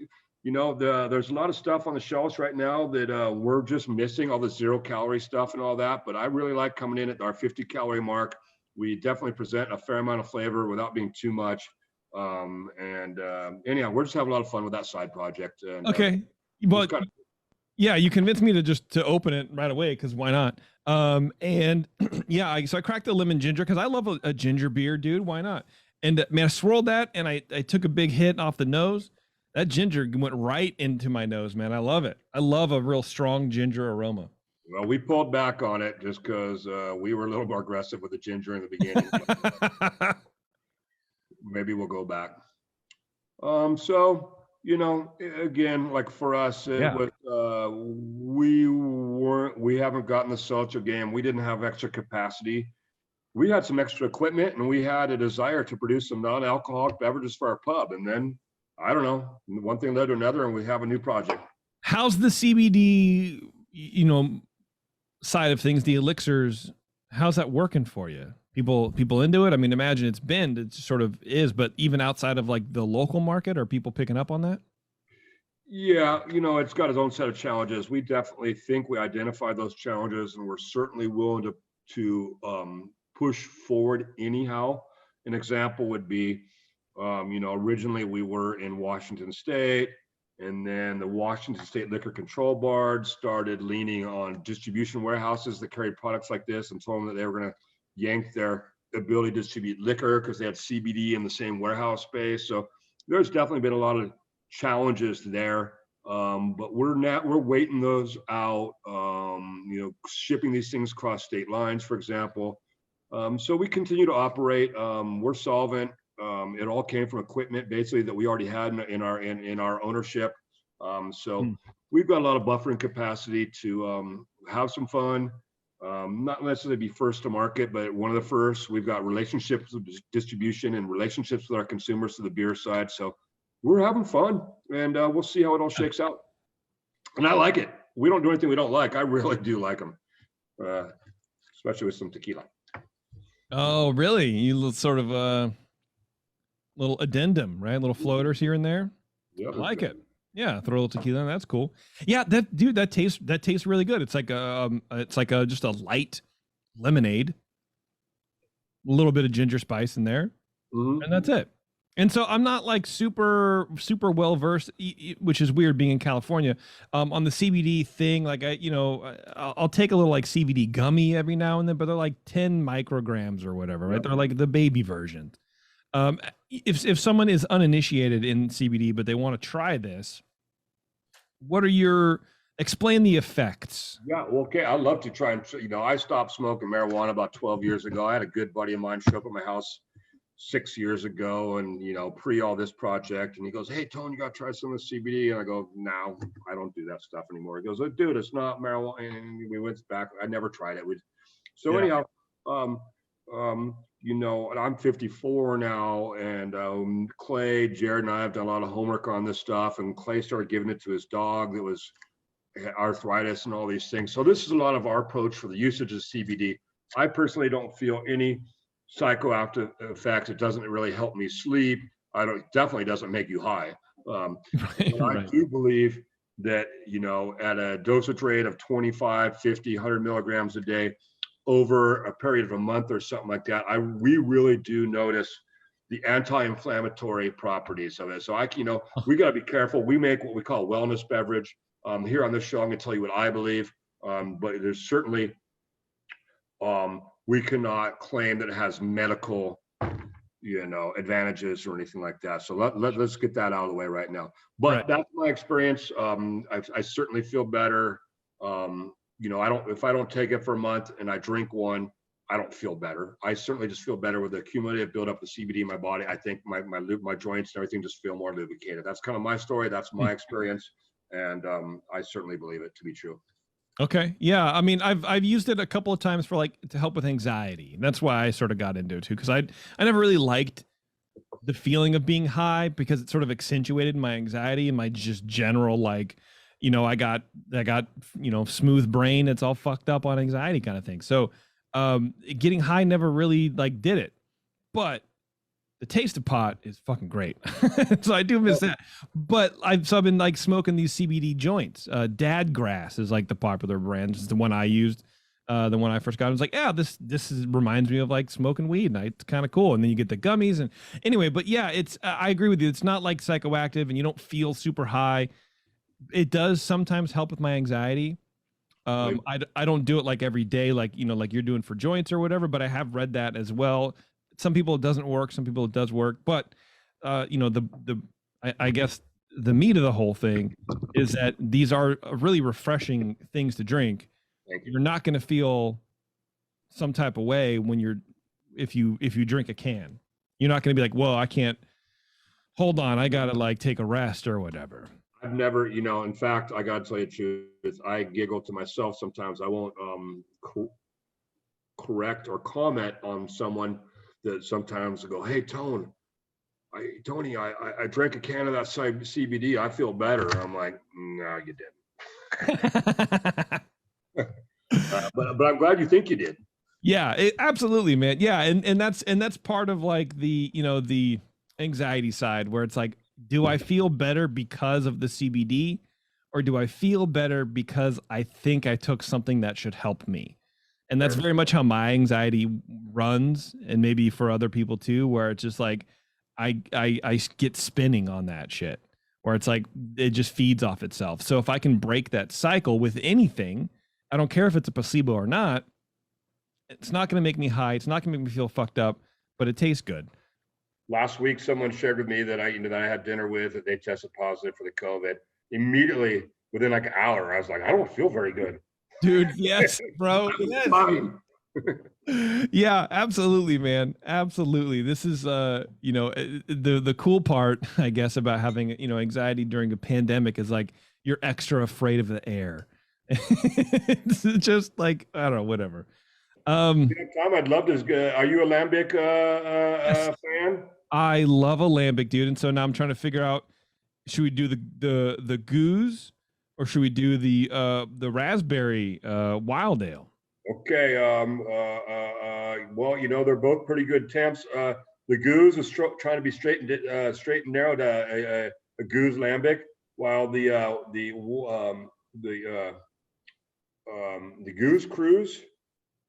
there's a lot of stuff on the shelves right now that we're just missing, all the 0 calorie stuff and all that. But I really like coming in at our 50 calorie mark. We definitely present a fair amount of flavor without being too much. Anyhow, we're just having a lot of fun with that side project. And, okay. Well, yeah, you convinced me to open it right away, because why not? So I cracked the lemon ginger because I love a ginger beer, dude. Why not? And man, I swirled that, and I took a big hit off the nose. That ginger went right into my nose, man. I love it. I love a real strong ginger aroma. Well, we pulled back on it just because we were a little more aggressive with the ginger in the beginning. Maybe we'll go back. Again, like for us, we haven't gotten the seltzer game. We didn't have extra capacity. We had some extra equipment, and we had a desire to produce some non-alcoholic beverages for our pub. And then, I don't know, one thing led to another, and we have a new project. How's the CBD, side of things, the elixirs? How's that working for you? People into it? I mean, imagine it sort of is, but even outside of like the local market, are people picking up on that? Yeah, it's got its own set of challenges. We definitely think we identified those challenges, and we're certainly willing to push forward anyhow. An example would be, originally we were in Washington State, and then the Washington State Liquor Control Board started leaning on distribution warehouses that carried products like this, and told them that they were going to yank their ability to distribute liquor because they had CBD in the same warehouse space. So there's definitely been a lot of challenges there. But we're waiting those out, shipping these things across state lines, for example. So we continue to operate. We're solvent. It all came from equipment basically that we already had in our ownership. So we've got a lot of buffering capacity to have some fun. Not necessarily be first to market, but one of the first. We've got relationships with distribution and relationships with our consumers to the beer side. So we're having fun, and we'll see how it all shakes out. And I like it. We don't do anything we don't like. I really do like them, especially with some tequila. Oh, really? You sort of little addendum, right? Little floaters here and there. Yeah, I like it. Yeah, throw a little tequila in. That's cool. Yeah, that tastes really good. It's like just a light lemonade, a little bit of ginger spice in there, and that's it. And so I'm not like super well versed, which is weird being in California, on the CBD thing. Like I'll take a little like CBD gummy every now and then, but they're like 10 micrograms or whatever, right? Yep. They're like the baby version. If someone is uninitiated in CBD but they want to try this, explain the effects? Yeah, well, okay. I'd love to try and, I stopped smoking marijuana about 12 years ago. I had a good buddy of mine show up at my house 6 years ago and, pre all this project. And he goes, "Hey, Tone, you got to try some of the CBD." And I go, "No, I don't do that stuff anymore." He goes, "Oh, dude, it's not marijuana." And we went back. I never tried it. Anyhow, and I'm 54 now, and Clay, Jared, and I have done a lot of homework on this stuff. And Clay started giving it to his dog that was arthritis and all these things. So this is a lot of our approach for the usage of CBD. I personally don't feel any psychoactive effects. It doesn't really help me sleep. Definitely doesn't make you high. I do believe that, at a dosage rate of 25, 50, 100 milligrams a day, over a period of a month or something like that, we really do notice the anti-inflammatory properties of it. So we got to be careful. We make what we call a wellness beverage. Here on this show, I'm going to tell you what I believe, but there's certainly, we cannot claim that it has medical, advantages or anything like that. So let's get that out of the way right now. But That's my experience. I certainly feel better. If I don't take it for a month and I drink one, I don't feel better. I certainly just feel better with the cumulative buildup of CBD in my body. I think my joints and everything just feel more lubricated. That's kind of my story. That's my experience. And I certainly believe it to be true. Okay. Yeah. I mean, I've used it a couple of times for to help with anxiety. That's why I sort of got into it too. Cause I never really liked the feeling of being high because it sort of accentuated my anxiety and my just general, I got smooth brain. It's all fucked up on anxiety kind of thing. So, getting high never really did it, but the taste of pot is fucking great. So I do miss that, but I've been smoking these CBD joints. Dad Grass is the popular brand. It's the one I used, the one I first got. I was like, yeah, this reminds me of smoking weed, and it's kind of cool. And then you get the gummies, and anyway, but yeah, it's I agree with you. It's not psychoactive, and you don't feel super high. It does sometimes help with my anxiety. I don't do it every day, like you're doing for joints or whatever, but I have read that as well. Some people it doesn't work, some people it does work, but I guess the meat of the whole thing is that these are really refreshing things to drink. You're not going to feel some type of way if you drink a can. You're not going to be well, I can't, hold on, I got to take a rest or whatever. I've never, in fact, I got to tell you the truth, I giggle to myself sometimes. I won't correct or comment on someone that sometimes go, "Hey, Tony, I drank a can of that CBD. I feel better." I'm like, "No, you didn't." But I'm glad you think you did. Yeah, absolutely, man. Yeah, and that's part of the anxiety side where it's do I feel better because of the CBD, or do I feel better because I think I took something that should help me? And that's very much how my anxiety runs, and maybe for other people too, where it's just I get spinning on that shit, where it's it just feeds off itself. So if I can break that cycle with anything, I don't care if it's a placebo or not, it's not going to make me high. It's not going to make me feel fucked up, but it tastes good. last week someone shared with me that I had dinner with, that they tested positive for the COVID. Immediately within like an hour, I was like, I don't feel very good. Dude, yes, bro. Yes. Yeah, absolutely, man. Absolutely. This is the cool part, I guess, about having, anxiety during a pandemic is like you're extra afraid of the air. It's just like, I don't know, whatever. Tom, I'd love to. Are you a lambic Yes, fan? I love a lambic, dude. And so now I'm trying to figure out, should we do the goose or should we do the raspberry wild ale? Okay. Well, they're both pretty good temps. The goose is trying to be straight and narrow to a goose lambic, while the goose cruise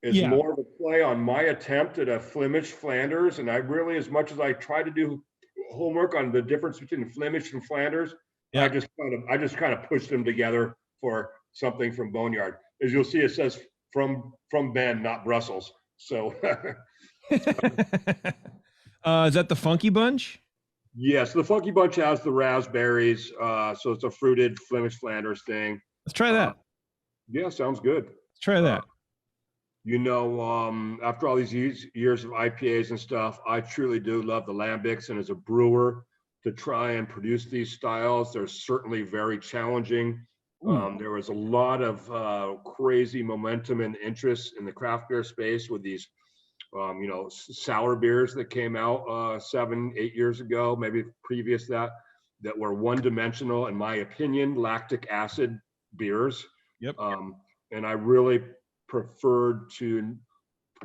is more of a play on my attempt at a Flemish Flanders. And I really, as much as I try to do homework on the difference between Flemish and Flanders, I just kind of pushed them together for something from Boneyard. As you'll see, it says from Ben, not Brussels. So is that the Funky Bunch? Yes, the Funky Bunch has the raspberries. So it's a fruited Flemish Flanders thing. Let's try that. Yeah, sounds good. Let's try that. After all these years of IPAs and stuff, I truly do love the lambics. And as a brewer, to try and produce these styles, they're certainly very challenging. There was a lot of crazy momentum and interest in the craft beer space with these, sour beers that came out 7-8 years ago, maybe previous that were one-dimensional, in my opinion, lactic acid beers. Yep. And I really preferred to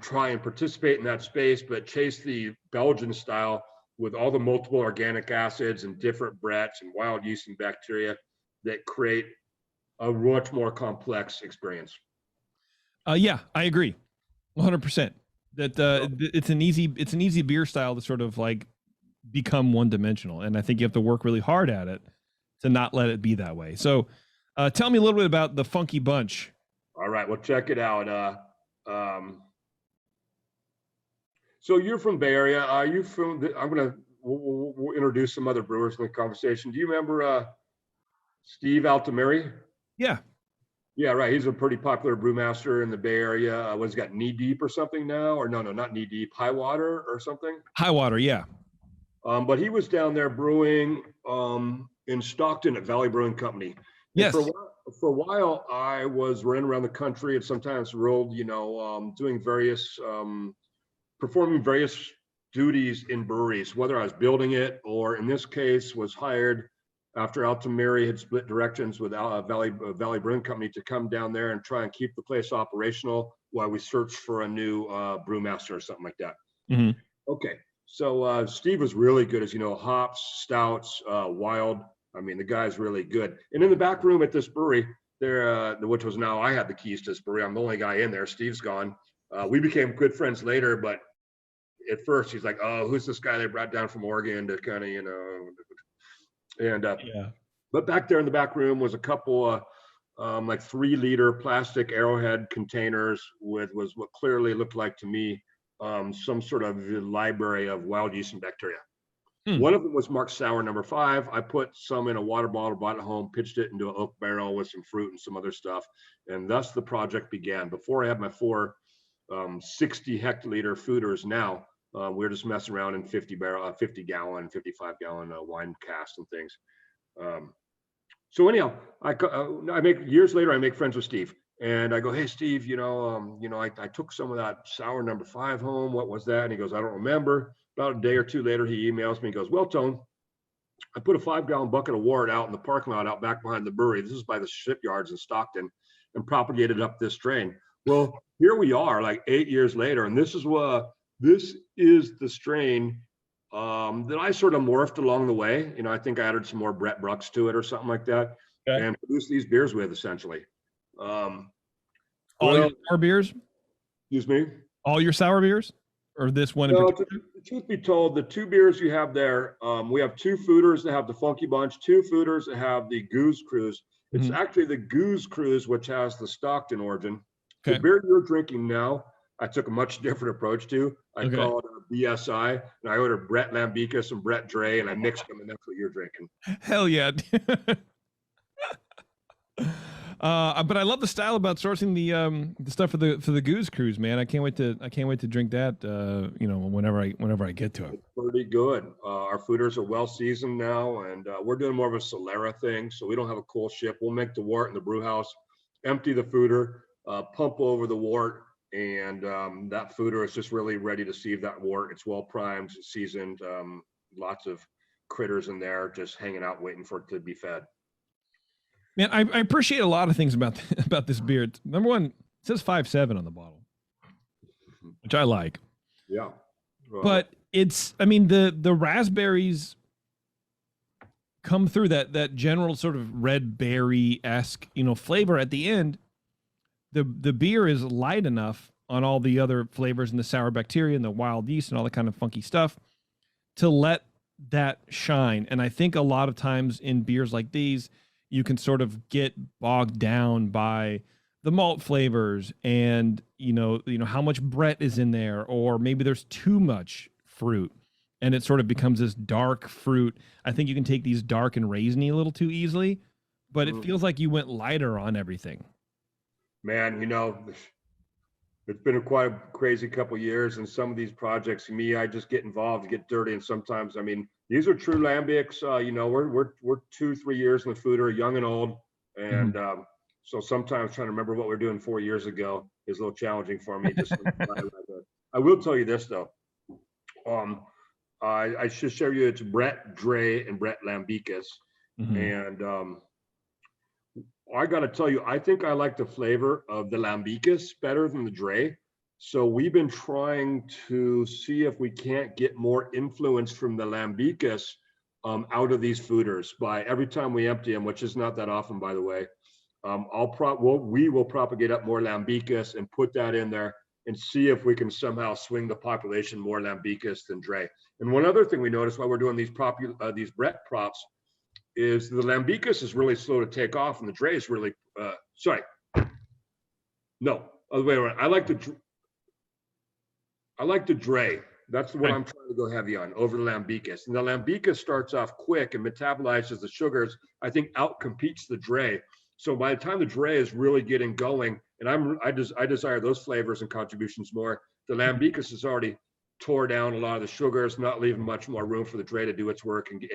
try and participate in that space, but chase the Belgian style with all the multiple organic acids and different breaths and wild yeast and bacteria that create a much more complex experience. Yeah, I agree, 100%. That it's an easy beer style to sort of like become one-dimensional, and I think you have to work really hard at it to not let it be that way. So, tell me a little bit about the Funky Bunch. All right, well, check it out. So you're from Bay Area. Are you from? We'll introduce some other brewers in the conversation. Do you remember Steve Altomary? Yeah. Yeah, right. He's a pretty popular brewmaster in the Bay Area. What's he got, Knee Deep or something now? Or no, not Knee Deep, High Water or something? High Water, yeah. But he was down there brewing in Stockton at Valley Brewing Company. Yes. For a while, I was running around the country and sometimes the world, doing performing various duties in breweries, whether I was building it or in this case was hired after Altomary had split directions with Valley Brewing Company to come down there and try and keep the place operational while we searched for a new brewmaster or something like that. Mm-hmm. Okay, so Steve was really good, as you know, hops, stouts, wild. I mean, the guy's really good. And in the back room at this brewery, there, which was now I had the keys to this brewery. I'm the only guy in there. Steve's gone. We became good friends later, but at first he's like, "Oh, who's this guy they brought down from Oregon to kind of, And but back there in the back room was a couple like 3-liter plastic Arrowhead containers with what clearly looked like to me some sort of library of wild yeast and bacteria. One of them was marked sour number 5. I put some in a water bottle, brought it home, pitched it into an oak barrel with some fruit and some other stuff, and thus the project began. Before I had my 4 60 hectoliter fooders, now we're just messing around in 50 gallon, 55 gallon wine casks and things. So anyhow, I make years later, I make friends with Steve, and I go, "Hey, Steve, I took some of that sour number 5 home. What was that?" And he goes, "I don't remember." About a day or 2 later, he emails me. He goes, "Well, Tone, I put a 5-gallon bucket of wort out in the parking lot out back behind the brewery. This is by the shipyards in Stockton, and propagated up this strain." Well, here we are, like 8 years later, and this is the strain that I sort of morphed along the way. I think I added some more Brett Brooks to it or something like that, and produced these beers with, essentially. All your sour beers? Excuse me? All your sour beers? Or this one in particular? The truth be told, the 2 beers you have there, we have 2 fooders that have the Funky Bunch, 2 fooders that have the Goose Cruise. It's actually the Goose Cruise which has the Stockton origin. The beer you're drinking now, I took a much different approach to. I call it a BSI, and I ordered Brett Lambikas and Brett Dre, and I mixed them, and that's what you're drinking. Hell yeah. But I love the style about sourcing the stuff for the Goose Cruise, man. I can't wait to drink that. Whenever I get to it. It's pretty good. Our fooders are well seasoned now, and we're doing more of a Solera thing, so we don't have a cool ship. We'll make the wort in the brew house, empty the fooder, pump over the wort, and that fooder is just really ready to sieve that wort. It's well primed, seasoned, lots of critters in there just hanging out waiting for it to be fed. Man, I appreciate a lot of things about this beer. Number one, it says 5.7 on the bottle, which I like. Yeah. But the raspberries come through that general sort of red berry-esque, flavor at the end. The beer is light enough on all the other flavors and the sour bacteria and the wild yeast and all that kind of funky stuff to let that shine. And I think a lot of times in beers like these, you can sort of get bogged down by the malt flavors and, how much Brett is in there, or maybe there's too much fruit and it sort of becomes this dark fruit. I think you can take these dark and raisiny a little too easily, but it feels like you went lighter on everything. Man, it's been quite a crazy couple of years, and some of these projects, I just get involved, get dirty, and sometimes, these are true lambics. We're 2-3 years in the fooder, young and old, and so sometimes trying to remember what we're doing 4 years ago is a little challenging for me. I will tell you this though. I should share you. It's Brett Dre and Brett Lambikas, and I got to tell you, I think I like the flavor of the Lambikas better than the Dre. So we've been trying to see if we can't get more influence from the Lambikas out of these fooders by every time we empty them, which is not that often, by the way. We will propagate up more Lambikas and put that in there and see if we can somehow swing the population more Lambikas than Dre. And one other thing we noticed while we're doing these Brett props is the Lambikas is really slow to take off, and the Dre is really other way around. I like the Dre. That's what I'm trying to go heavy on over the Lambikas. And the Lambikas starts off quick and metabolizes the sugars, I think outcompetes the Dre. So by the time the Dre is really getting going, and I desire those flavors and contributions more, the Lambikas has already tore down a lot of the sugars, not leaving much more room for the Dre to do its work and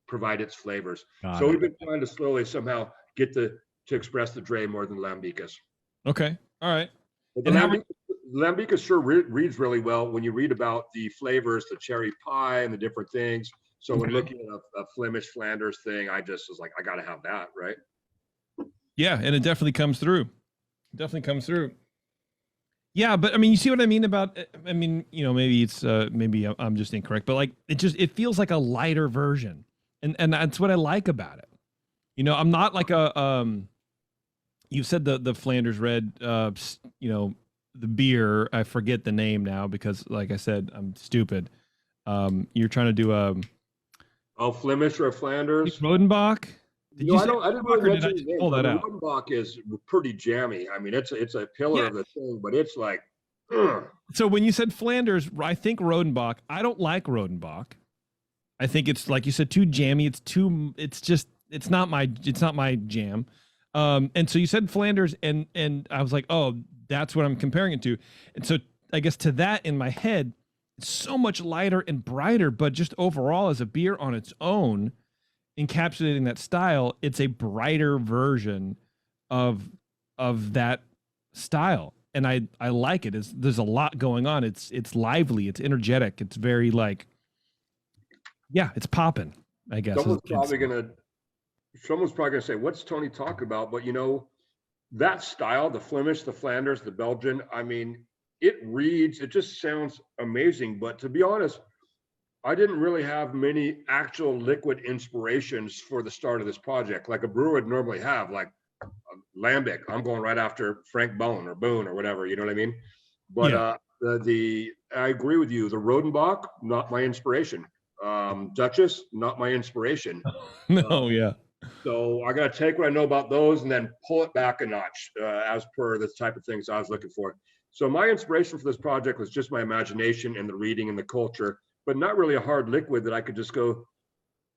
provide its flavors. So we've been trying to slowly somehow get to express the Dre more than Lambikas. Okay. All right. But the Lambikas sure reads really well when you read about the flavors, the cherry pie and the different things. So when looking at a Flemish Flanders thing, I just was like, I got to have that, right? Yeah, and it definitely comes through. Yeah, but you see what I mean about, maybe it's, maybe I'm just incorrect, but like, it feels like a lighter version. And that's what I like about it. I'm not like you said the Flanders Red, the beer, I forget the name now because like I said, I'm stupid. You're trying to do Flemish or Flanders? Rodenbach? I didn't really mention the name. Rodenbach is pretty jammy. It's a pillar of the thing, but it's like, So when you said Flanders, I think Rodenbach. I don't like Rodenbach. I think it's like you said, too jammy. It's not my jam. And so you said Flanders, and I was like, oh, that's what I'm comparing it to. And so I guess to that in my head, it's so much lighter and brighter, but just overall as a beer on its own, encapsulating that style, it's a brighter version of that style. And I like it. There's a lot going on. It's lively, it's energetic, it's very like, yeah, it's popping, I guess. Someone's probably gonna say, what's Tony talking about? But that style, the Flemish, the Flanders, the Belgian, it just sounds amazing. But to be honest, I didn't really have many actual liquid inspirations for the start of this project, like a brewer would normally have, like Lambic. I'm going right after Frank Boone or whatever, you know what I mean? But yeah. I agree with you. The Rodenbach, not my inspiration. Duchess, not my inspiration. No, yeah. So I got to take what I know about those and then pull it back a notch as per the type of things I was looking for. So my inspiration for this project was just my imagination and the reading and the culture, but not really a hard liquid that I could just go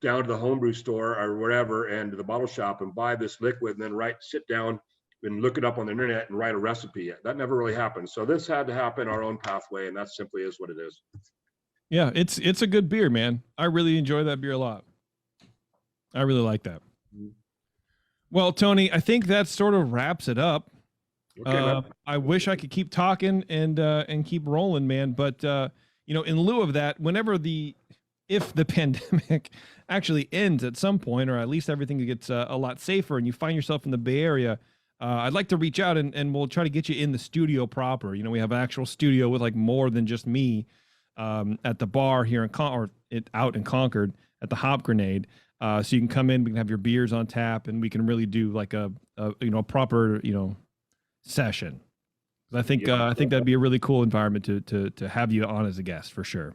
down to the homebrew store or wherever and to the bottle shop and buy this liquid and then sit down and look it up on the internet and write a recipe. That never really happened. So this had to happen our own pathway, and that simply is what it is. Yeah, it's a good beer, man. I really enjoy that beer a lot. I really like that. Well, Tony, I think that sort of wraps it up. Okay, I wish I could keep talking and keep rolling, man. But you know, in lieu of that, if the pandemic actually ends at some point, or at least everything gets a lot safer, and you find yourself in the Bay Area, I'd like to reach out and we'll try to get you in the studio proper. You know, we have an actual studio with like more than just me at the bar here out in Concord at the Hop Grenade. So you can come in, we can have your beers on tap, and we can really do like a proper session. I think that'd be a really cool environment to have you on as a guest for sure.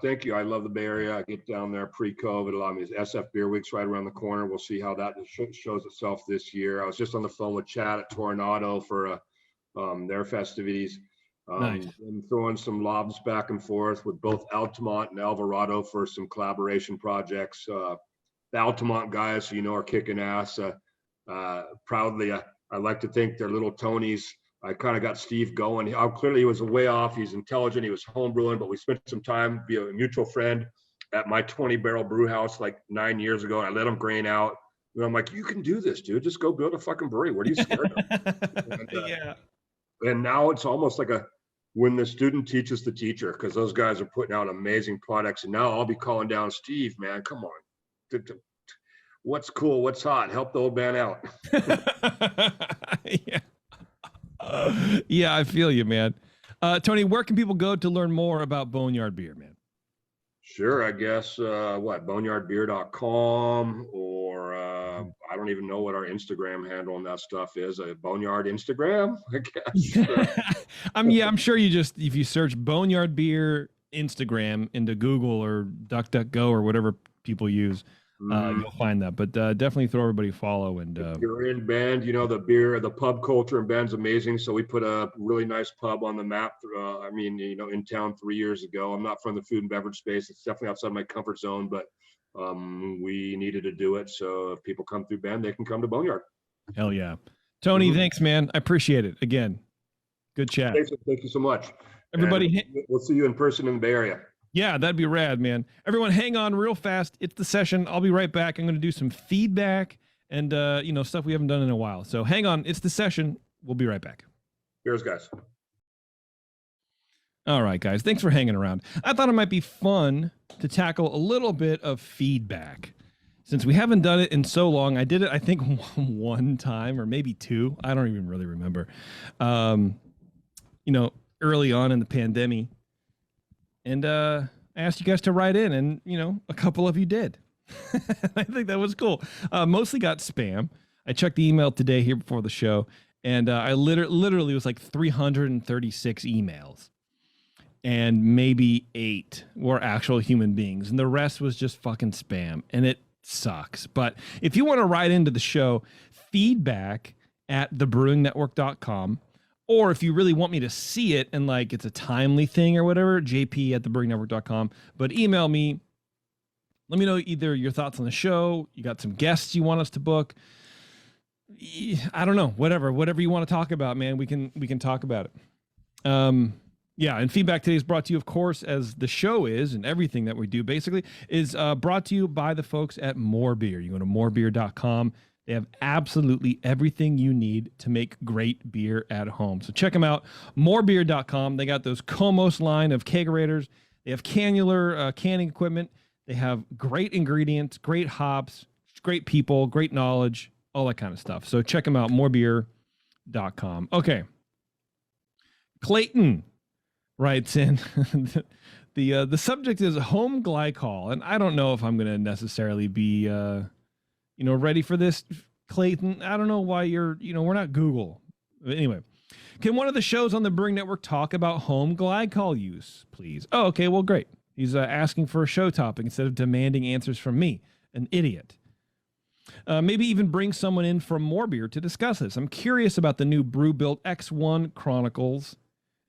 Thank you. I love the Bay Area. I get down there pre-COVID. A lot of these SF Beer Week's right around the corner. We'll see how that shows itself this year. I was just on the phone with Chad at Tornado for their festivities. Nice. I'm throwing some lobs back and forth with both Altamont and Alvarado for some collaboration projects. The Altamont guys, are kicking ass. Proudly, I like to think they're little Tonys. I kind of got Steve going. Clearly, he was way off. He's intelligent. He was homebrewing, but we spent some time via a mutual friend at my 20-barrel brew house like 9 years ago. And I let him grain out. And I'm like, you can do this, dude. Just go build a fucking brewery. What are you scared of? Yeah. And now it's almost like when the student teaches the teacher, because those guys are putting out amazing products. And now I'll be calling down Steve, man. Come on. What's cool? What's hot? Help the old man out. Yeah. Yeah, I feel you, man. Tony, where can people go to learn more about Boneyard Beer, man? Sure, I guess, boneyardbeer.com, or I don't even know what our Instagram handle on that stuff is. A Boneyard Instagram, I guess. I'm sure if you search Boneyard Beer Instagram into Google or DuckDuckGo or whatever people use, you'll find that. But definitely throw everybody a follow. And if you're in Bend, the pub culture in Bend's amazing. So we put a really nice pub on the map. In town 3 years ago. I'm not from the food and beverage space. It's definitely outside my comfort zone, but we needed to do it. So if people come through Bend, they can come to Boneyard. Hell yeah. Tony, thanks, man. I appreciate it. Again, good chat. Thank you so much. Everybody, we'll see you in person in the Bay Area. Yeah, that'd be rad, man. Everyone hang on real fast. It's the session. I'll be right back. I'm going to do some feedback and, stuff we haven't done in a while. So hang on. It's the session. We'll be right back. Cheers, guys. All right, guys. Thanks for hanging around. I thought it might be fun to tackle a little bit of feedback. Since we haven't done it in so long, I did it, I think, one time or maybe two. I don't even really remember. Early on in the pandemic. And I asked you guys to write in, and, a couple of you did. I think that was cool. Mostly got spam. I checked the email today here before the show, and I literally was like 336 emails. And maybe 8 were actual human beings, and the rest was just fucking spam, and it sucks. But if you want to write into the show, feedback at thebrewingnetwork.com. Or if you really want me to see it and like it's a timely thing or whatever, jp at thebrewingnetwork.com. But email me. Let me know either your thoughts on the show. You got some guests you want us to book. I don't know. Whatever you want to talk about, man. We can talk about it. Yeah, and feedback today is brought to you, of course, as the show is, and everything that we do basically is brought to you by the folks at More Beer. You go to morebeer.com. They have absolutely everything you need to make great beer at home. So check them out, morebeer.com. They got those Comos line of kegerators. They have cannular canning equipment. They have great ingredients, great hops, great people, great knowledge, all that kind of stuff. So check them out, morebeer.com. Okay. Clayton writes in, the subject is home glycol, and I don't know if I'm going to necessarily be ready for this, Clayton. I don't know why we're not Google. But anyway, can one of the shows on the Brewing Network talk about home glycol use, please? Oh, okay, well, great. He's asking for a show topic instead of demanding answers from me, an idiot. Maybe even bring someone in from More Beer to discuss this. I'm curious about the new Brew Built X1 Chronicles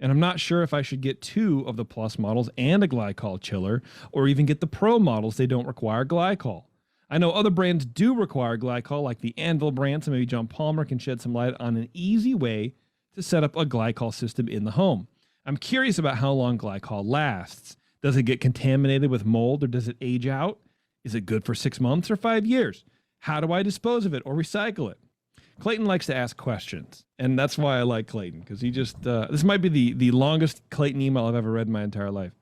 And I'm not sure if I should get 2 of the Plus models and a glycol chiller, or even get the Pro models. They don't require glycol. I know other brands do require glycol, like the Anvil brand, so maybe John Palmer can shed some light on an easy way to set up a glycol system in the home. I'm curious about how long glycol lasts. Does it get contaminated with mold, or does it age out? Is it good for 6 months or 5 years? How do I dispose of it or recycle it? Clayton likes to ask questions, and that's why I like Clayton, because he just, this might be the longest Clayton email I've ever read in my entire life.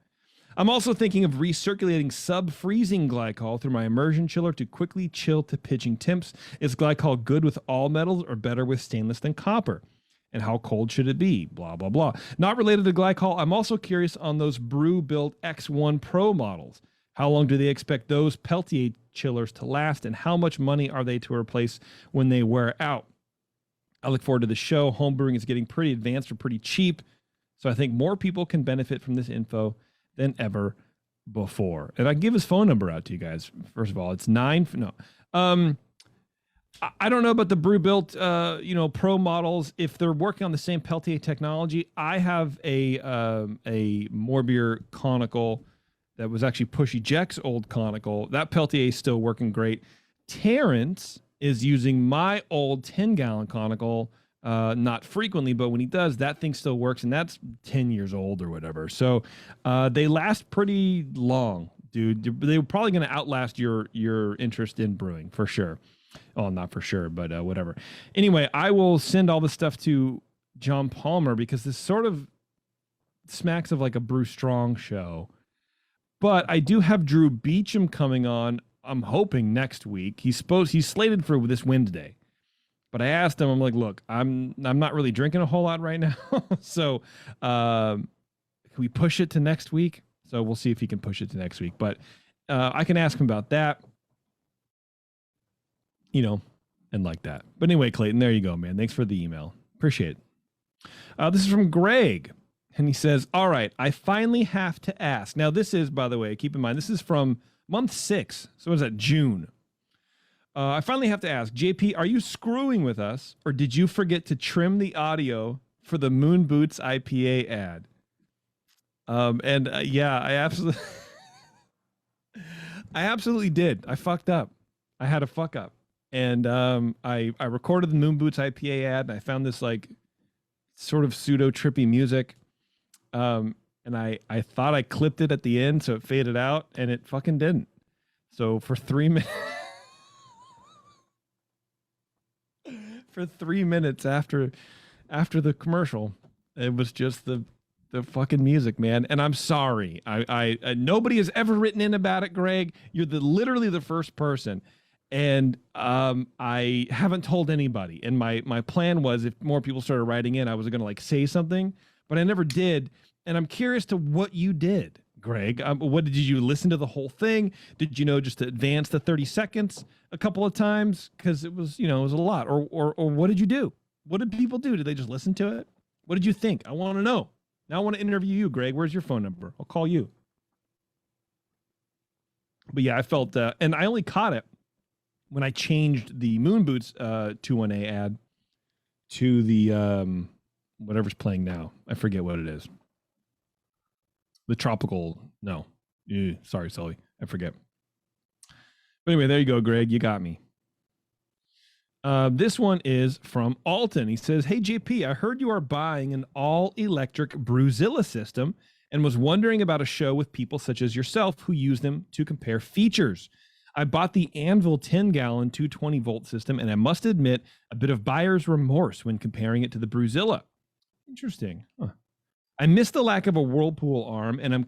I'm also thinking of recirculating sub-freezing glycol through my immersion chiller to quickly chill to pitching temps. Is glycol good with all metals or better with stainless than copper? And how cold should it be? Blah, blah, blah. Not related to glycol, I'm also curious on those Brew built X1 Pro models. How long do they expect those Peltier chillers to last, and how much money are they to replace when they wear out? I look forward to the show. Homebrewing is getting pretty advanced or pretty cheap, so I think more people can benefit from this info than ever before. And I can give his phone number out to you guys. First of all, it's I don't know about the Brew built Pro models, if they're working on the same Peltier technology. I have a Morbier conical that was actually Pushy Jack's old conical. That Peltier is still working great. Terrence is using my old 10-gallon conical, not frequently, but when he does, that thing still works, and that's 10 years old or whatever. So they last pretty long, dude. They're probably going to outlast your interest in brewing, for sure. Well, not for sure, but whatever. Anyway, I will send all this stuff to John Palmer, because this sort of smacks of like a Brew Strong show. But I do have Drew Beecham coming on, I'm hoping next week. He's slated for this Wednesday. But I asked him, I'm like, look, I'm not really drinking a whole lot right now. So can we push it to next week? So we'll see if he can push it to next week. But I can ask him about that. And like that. But anyway, Clayton, there you go, man. Thanks for the email. Appreciate it. This is from Greg. And he says, all right, I finally have to ask. Now, this is, by the way, keep in mind, this is from month 6. So what is that, June? I finally have to ask, JP, are you screwing with us, or did you forget to trim the audio for the Moon Boots IPA ad? Yeah, I absolutely did. I fucked up. I had a fuck up. And I recorded the Moon Boots IPA ad, and I found this like sort of pseudo trippy music. And I thought I clipped it at the end, so it faded out, and it fucking didn't. So for 3 minutes, for 3 minutes after the commercial, it was just the fucking music, man. And I'm sorry. I nobody has ever written in about it, Greg. You're literally the first person. And I haven't told anybody. And my plan was, if more people started writing in, I was going to like say something, but I never did. And I'm curious to what you did, Greg. Did you listen to the whole thing? Did you know just to advance the 30 seconds a couple of times? Because it was a lot. Or what did you do? What did people do? Did they just listen to it? What did you think? I want to know. Now I want to interview you, Greg. Where's your phone number? I'll call you. But yeah, I felt, and I only caught it when I changed the Moon Boots 2-1A ad to the whatever's playing now. I forget what it is. The tropical, no. Sorry, Sully. I forget. But anyway, there you go, Greg. You got me. This one is from Alton. He says, hey, JP, I heard you are buying an all-electric Brewzilla system and was wondering about a show with people such as yourself who use them to compare features. I bought the Anvil 10-gallon 220-volt system, and I must admit a bit of buyer's remorse when comparing it to the Brewzilla. Interesting. Huh. I missed the lack of a Whirlpool arm, and I'm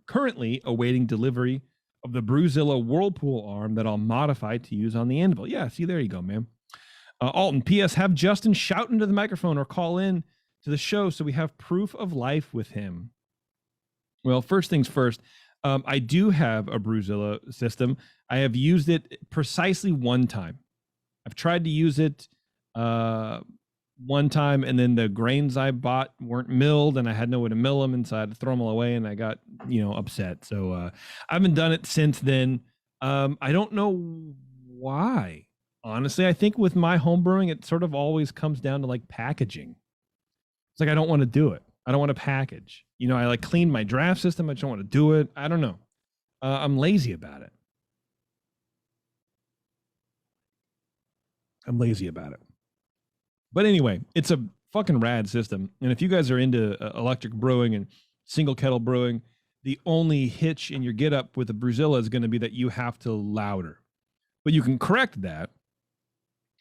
currently awaiting delivery of the Brewzilla Whirlpool arm that I'll modify to use on the Anvil. Yeah, see, there you go, man. Alton, P.S. Have Justin shout into the microphone or call in to the show so we have proof of life with him. Well, first things first, I do have a Brewzilla system. I have used it precisely one time. I've tried to use it one time, and then the grains I bought weren't milled, and I had no way to mill them, and so I had to throw them all away, and I got, upset. So I haven't done it since then. I don't know why. Honestly, I think with my home brewing, it sort of always comes down to like packaging. It's like I don't want to do it. I don't want to package. You know, I like clean my draft system. I just don't want to do it. I don't know. I'm lazy about it. But anyway, it's a fucking rad system. And if you guys are into electric brewing and single kettle brewing, the only hitch in your get up with a Brewzilla is going to be that you have to louder. But you can correct that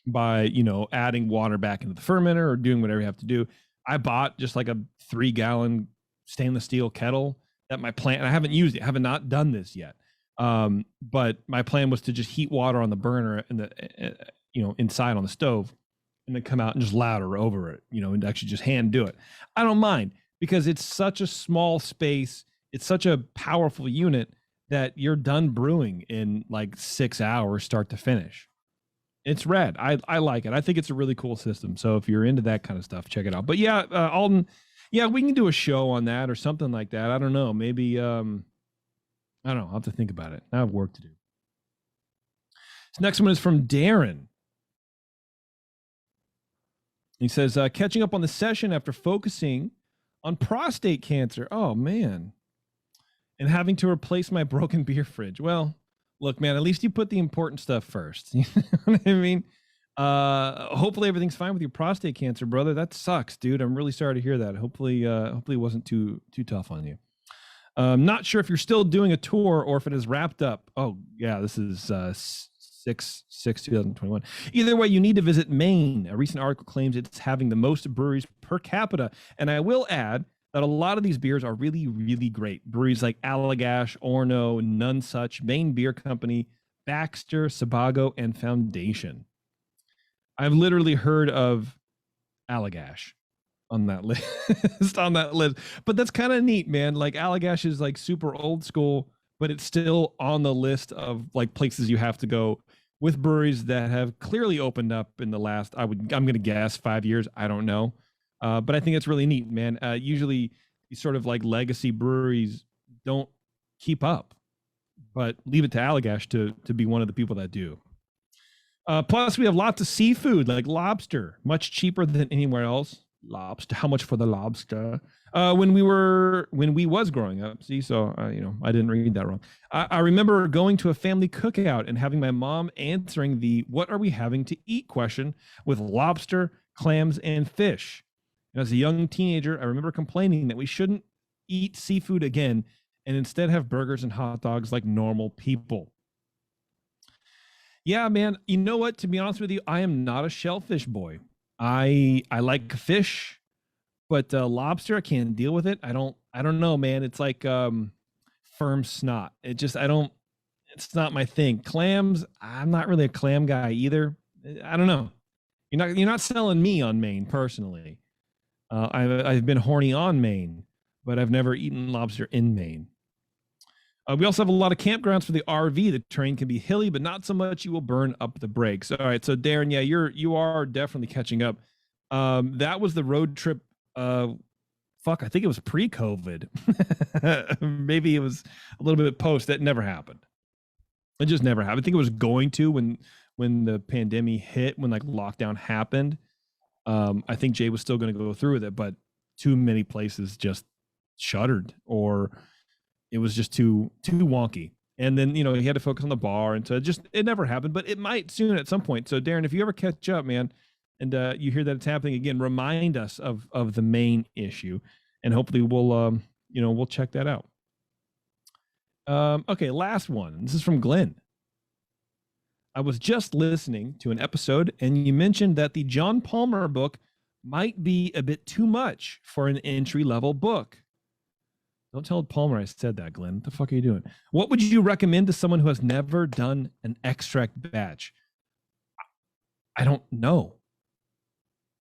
by, you know, adding water back into the fermenter or doing whatever you have to do. I bought just like a 3-gallon stainless steel kettle that my plant, and I haven't used it. I have not done this yet. But my plan was to just heat water on the burner and the, you know, inside on the stove, and then come out and just louder over it, you know, and actually just hand do it. I don't mind, because it's such a small space. It's such a powerful unit that you're done brewing in like 6 hours, start to finish. It's rad. I like it. I think it's a really cool system. So if you're into that kind of stuff, check it out. But yeah, Alden, yeah, we can do a show on that or something like that. I don't know. Maybe, I don't know. I'll have to think about it. I have work to do. This next one is from Darren. He says, catching up on the session after focusing on prostate cancer. Oh, man. And having to replace my broken beer fridge. Well, look, man, at least you put the important stuff first. You know what I mean? Hopefully everything's fine with your prostate cancer, brother. That sucks, dude. I'm really sorry to hear that. Hopefully it wasn't too tough on you. Not sure if you're still doing a tour or if it is wrapped up. Oh, yeah, this is 6/6/2021. Either way, you need to visit Maine. A recent article claims it's having the most breweries per capita. And I will add that a lot of these beers are really, really great. Breweries like Allagash, Orono, Nonesuch, Maine Beer Company, Baxter, Sebago, and Foundation. I've literally heard of Allagash on that list. But that's kind of neat, man. Like Allagash is like super old school, but it's still on the list of like places you have to go with breweries that have clearly opened up in the last, I'm going to guess 5 years. I don't know. But I think it's really neat, man. Usually these sort of like legacy breweries don't keep up, but leave it to Allagash to be one of the people that do. Plus we have lots of seafood like lobster, much cheaper than anywhere else. Lobster, how much for the lobster? When we was growing up, see, so you know, I didn't read that wrong. I remember going to a family cookout and having my mom answering the "what are we having to eat" question with lobster, clams, and fish. And as a young teenager, I remember complaining that we shouldn't eat seafood again and instead have burgers and hot dogs like normal people. Yeah, man, you know what? To be honest with you, I am not a shellfish boy. I like fish, but lobster, I can't deal with it. I don't know, man. It's like firm snot. It's not my thing. Clams, I'm not really a clam guy either. I don't know. You're not selling me on Maine personally. I've been horny on Maine, but I've never eaten lobster in Maine. We also have a lot of campgrounds for the RV. The terrain can be hilly, but not so much you will burn up the brakes. All right, so Darren, yeah, you are definitely catching up. That was the road trip. I think it was pre-COVID. Maybe it was a little bit post. That never happened. It just never happened. I think it was going to when the pandemic hit, when like lockdown happened. I think Jay was still going to go through with it, but too many places just shuttered, or it was just too wonky. And then, you know, he had to focus on the bar, and so it never happened, but it might soon at some point. So Darren, if you ever catch up, man, and you hear that it's happening again, remind us of the main issue, and hopefully we'll check that out. Okay, last one. This is from Glenn. I was just listening to an episode, and you mentioned that the John Palmer book might be a bit too much for an entry-level book. Don't tell Palmer I said that, Glenn. What the fuck are you doing? What would you recommend to someone who has never done an extract batch? I don't know.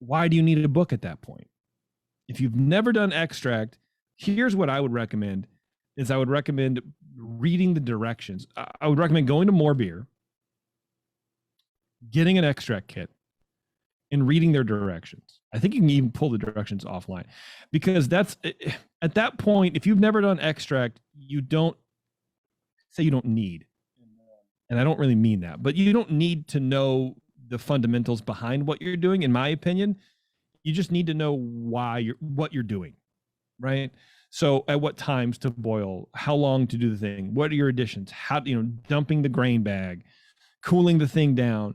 Why do you need a book at that point? If you've never done extract, here's what I would recommend. I would recommend reading the directions. I would recommend going to More Beer, getting an extract kit, and reading their directions. I think you can even pull the directions offline, because that's at that point, if you've never done extract, you don't need, and I don't really mean that, but you don't need to know the fundamentals behind what you're doing. In my opinion, you just need to know what you're doing. right? So at what times to boil, how long to do the thing, what are your additions, how, dumping the grain bag, cooling the thing down.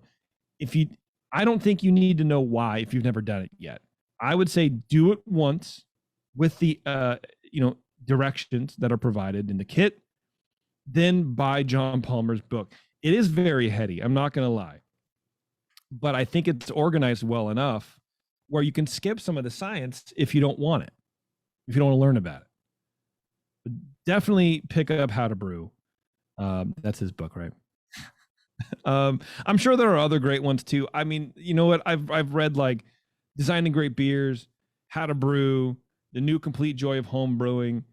I don't think you need to know why if you've never done it yet. I would say do it once with the, directions that are provided in the kit, then buy John Palmer's book. It is very heady, I'm not going to lie, but I think it's organized well enough where you can skip some of the science if you don't want it, if you don't want to learn about it. But definitely pick up How to Brew. That's his book, right? I'm sure there are other great ones too. I mean, you know what? I've read like Designing Great Beers, How to Brew, The New Complete Joy of Home Brewing,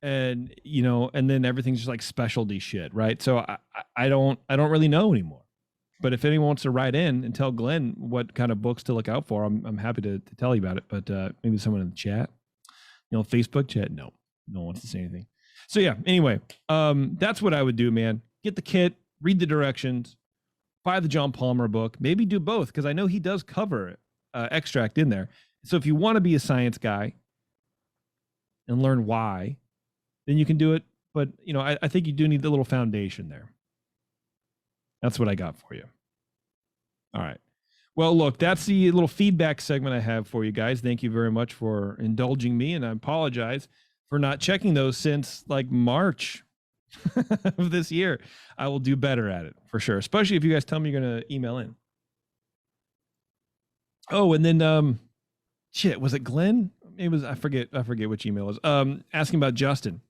and and then everything's just like specialty shit, right? So I don't really know anymore. But if anyone wants to write in and tell Glenn what kind of books to look out for, I'm happy to tell you about it. But maybe someone in the chat, Facebook chat, no one wants to say anything. So yeah, anyway, that's what I would do, man. Get the kit, read the directions, buy the John Palmer book, maybe do both, because I know he does cover extract in there. So if you want to be a science guy and learn why, then you can do it. But I think you do need a little foundation there. That's what I got for you. All right. Well, look, that's the little feedback segment I have for you guys. Thank you very much for indulging me, and I apologize for not checking those since like March of this year. I will do better at it for sure, especially if you guys tell me you're going to email in. Oh, and then was it Glenn? It was, I forget which email it was. Asking about Justin.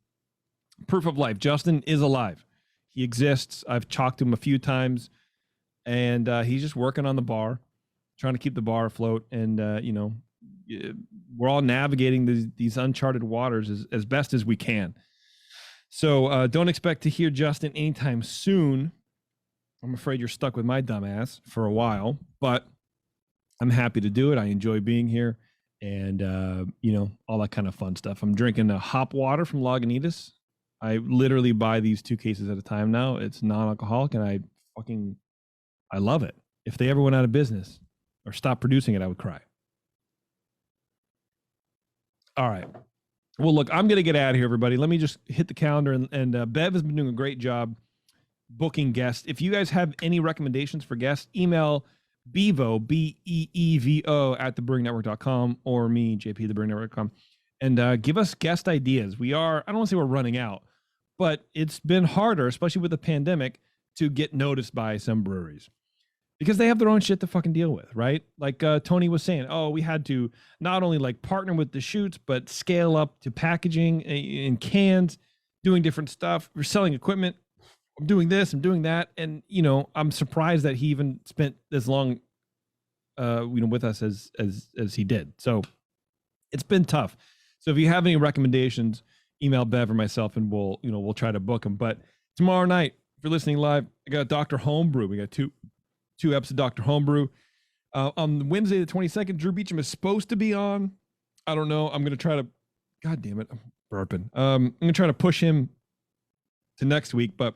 Proof of life. Justin is alive. He exists. I've talked to him a few times, and he's just working on the bar, trying to keep the bar afloat. And we're all navigating these uncharted waters as best as we can. So don't expect to hear Justin anytime soon. I'm afraid you're stuck with my dumbass for a while, but I'm happy to do it. I enjoy being here, and all that kind of fun stuff. I'm drinking a hop water from Lagunitas. I literally buy these 2 cases at a time now. It's non-alcoholic, and I love it. If they ever went out of business or stopped producing it, I would cry. All right. Well, look, I'm going to get out of here, everybody. Let me just hit the calendar, and Bev has been doing a great job booking guests. If you guys have any recommendations for guests, email Bevo, BEEVO at thebrewingnetwork.com, or me, JP, thebrewingnetwork.com, and give us guest ideas. I don't want to say we're running out, but it's been harder, especially with the pandemic, to get noticed by some breweries because they have their own shit to fucking deal with, right? Like Tony was saying, we had to not only like partner with the shoots, but scale up to packaging in cans, doing different stuff. We're selling equipment. I'm doing this, I'm doing that. And, I'm surprised that he even spent as long, with us as he did. So it's been tough. So if you have any recommendations, email Bev or myself, and we'll try to book them. But tomorrow night, if you're listening live, I got Dr. Homebrew. We got two episodes of Dr. Homebrew. On Wednesday the 22nd, Drew Beecham is supposed to be on. I don't know. I'm going to try to, God damn it, I'm burping. I'm going to try to push him to next week. But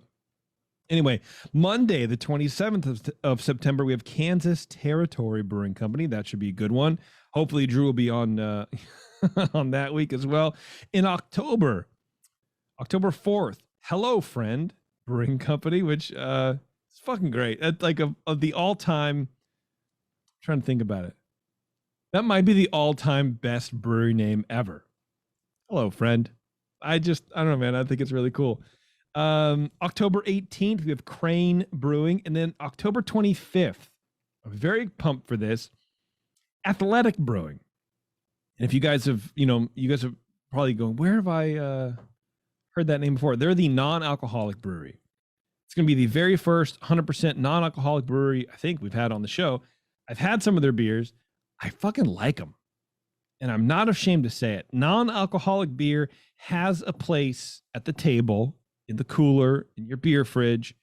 anyway, Monday the 27th of September, we have Kansas Territory Brewing Company. That should be a good one. Hopefully Drew will be on on that week as well. In October 4th, Hello Friend Brewing Company, which is fucking great. That's like of the all-time, I'm trying to think about it. That might be the all-time best brewery name ever. Hello Friend. I don't know, man. I think it's really cool. October 18th, we have Crane Brewing, and then October 25th, I'm very pumped for this, Athletic Brewing. And if you guys have, you guys are probably going, where have I heard that name before? They're the non-alcoholic brewery. It's going to be the very first 100% non-alcoholic brewery I think we've had on the show. I've had some of their beers. I fucking like them. And I'm not ashamed to say it. Non-alcoholic beer has a place at the table, in the cooler, in your beer fridge,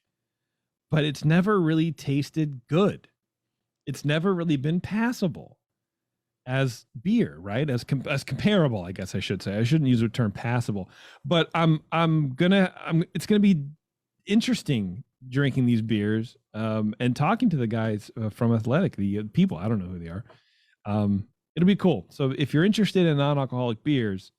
but it's never really tasted good. It's never really been passable as beer, right? As comparable, I guess I should say. I shouldn't use the term passable, but it's gonna be interesting drinking these beers and talking to the guys from Athletic, the people. I don't know who they are. It'll be cool. So if you're interested in non-alcoholic beers,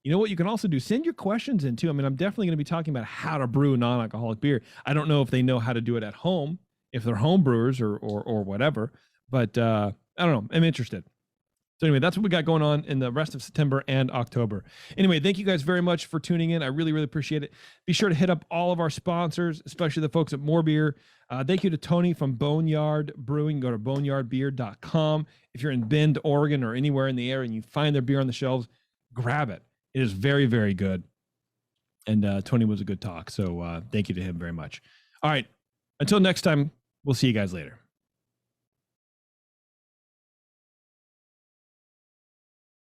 You know what you can also do? Send your questions in too. I mean, I'm definitely going to be talking about how to brew non-alcoholic beer. I don't know if they know how to do it at home, if they're home brewers or whatever, but I don't know. I'm interested. So anyway, that's what we got going on in the rest of September and October. Anyway, thank you guys very much for tuning in. I really, really appreciate it. Be sure to hit up all of our sponsors, especially the folks at More Beer. Thank you to Tony from Boneyard Brewing. Go to boneyardbeer.com. If you're in Bend, Oregon, or anywhere in the area and you find their beer on the shelves, grab it. It is very, very good. And Tony was a good talk. So thank you to him very much. All right. Until next time, we'll see you guys later.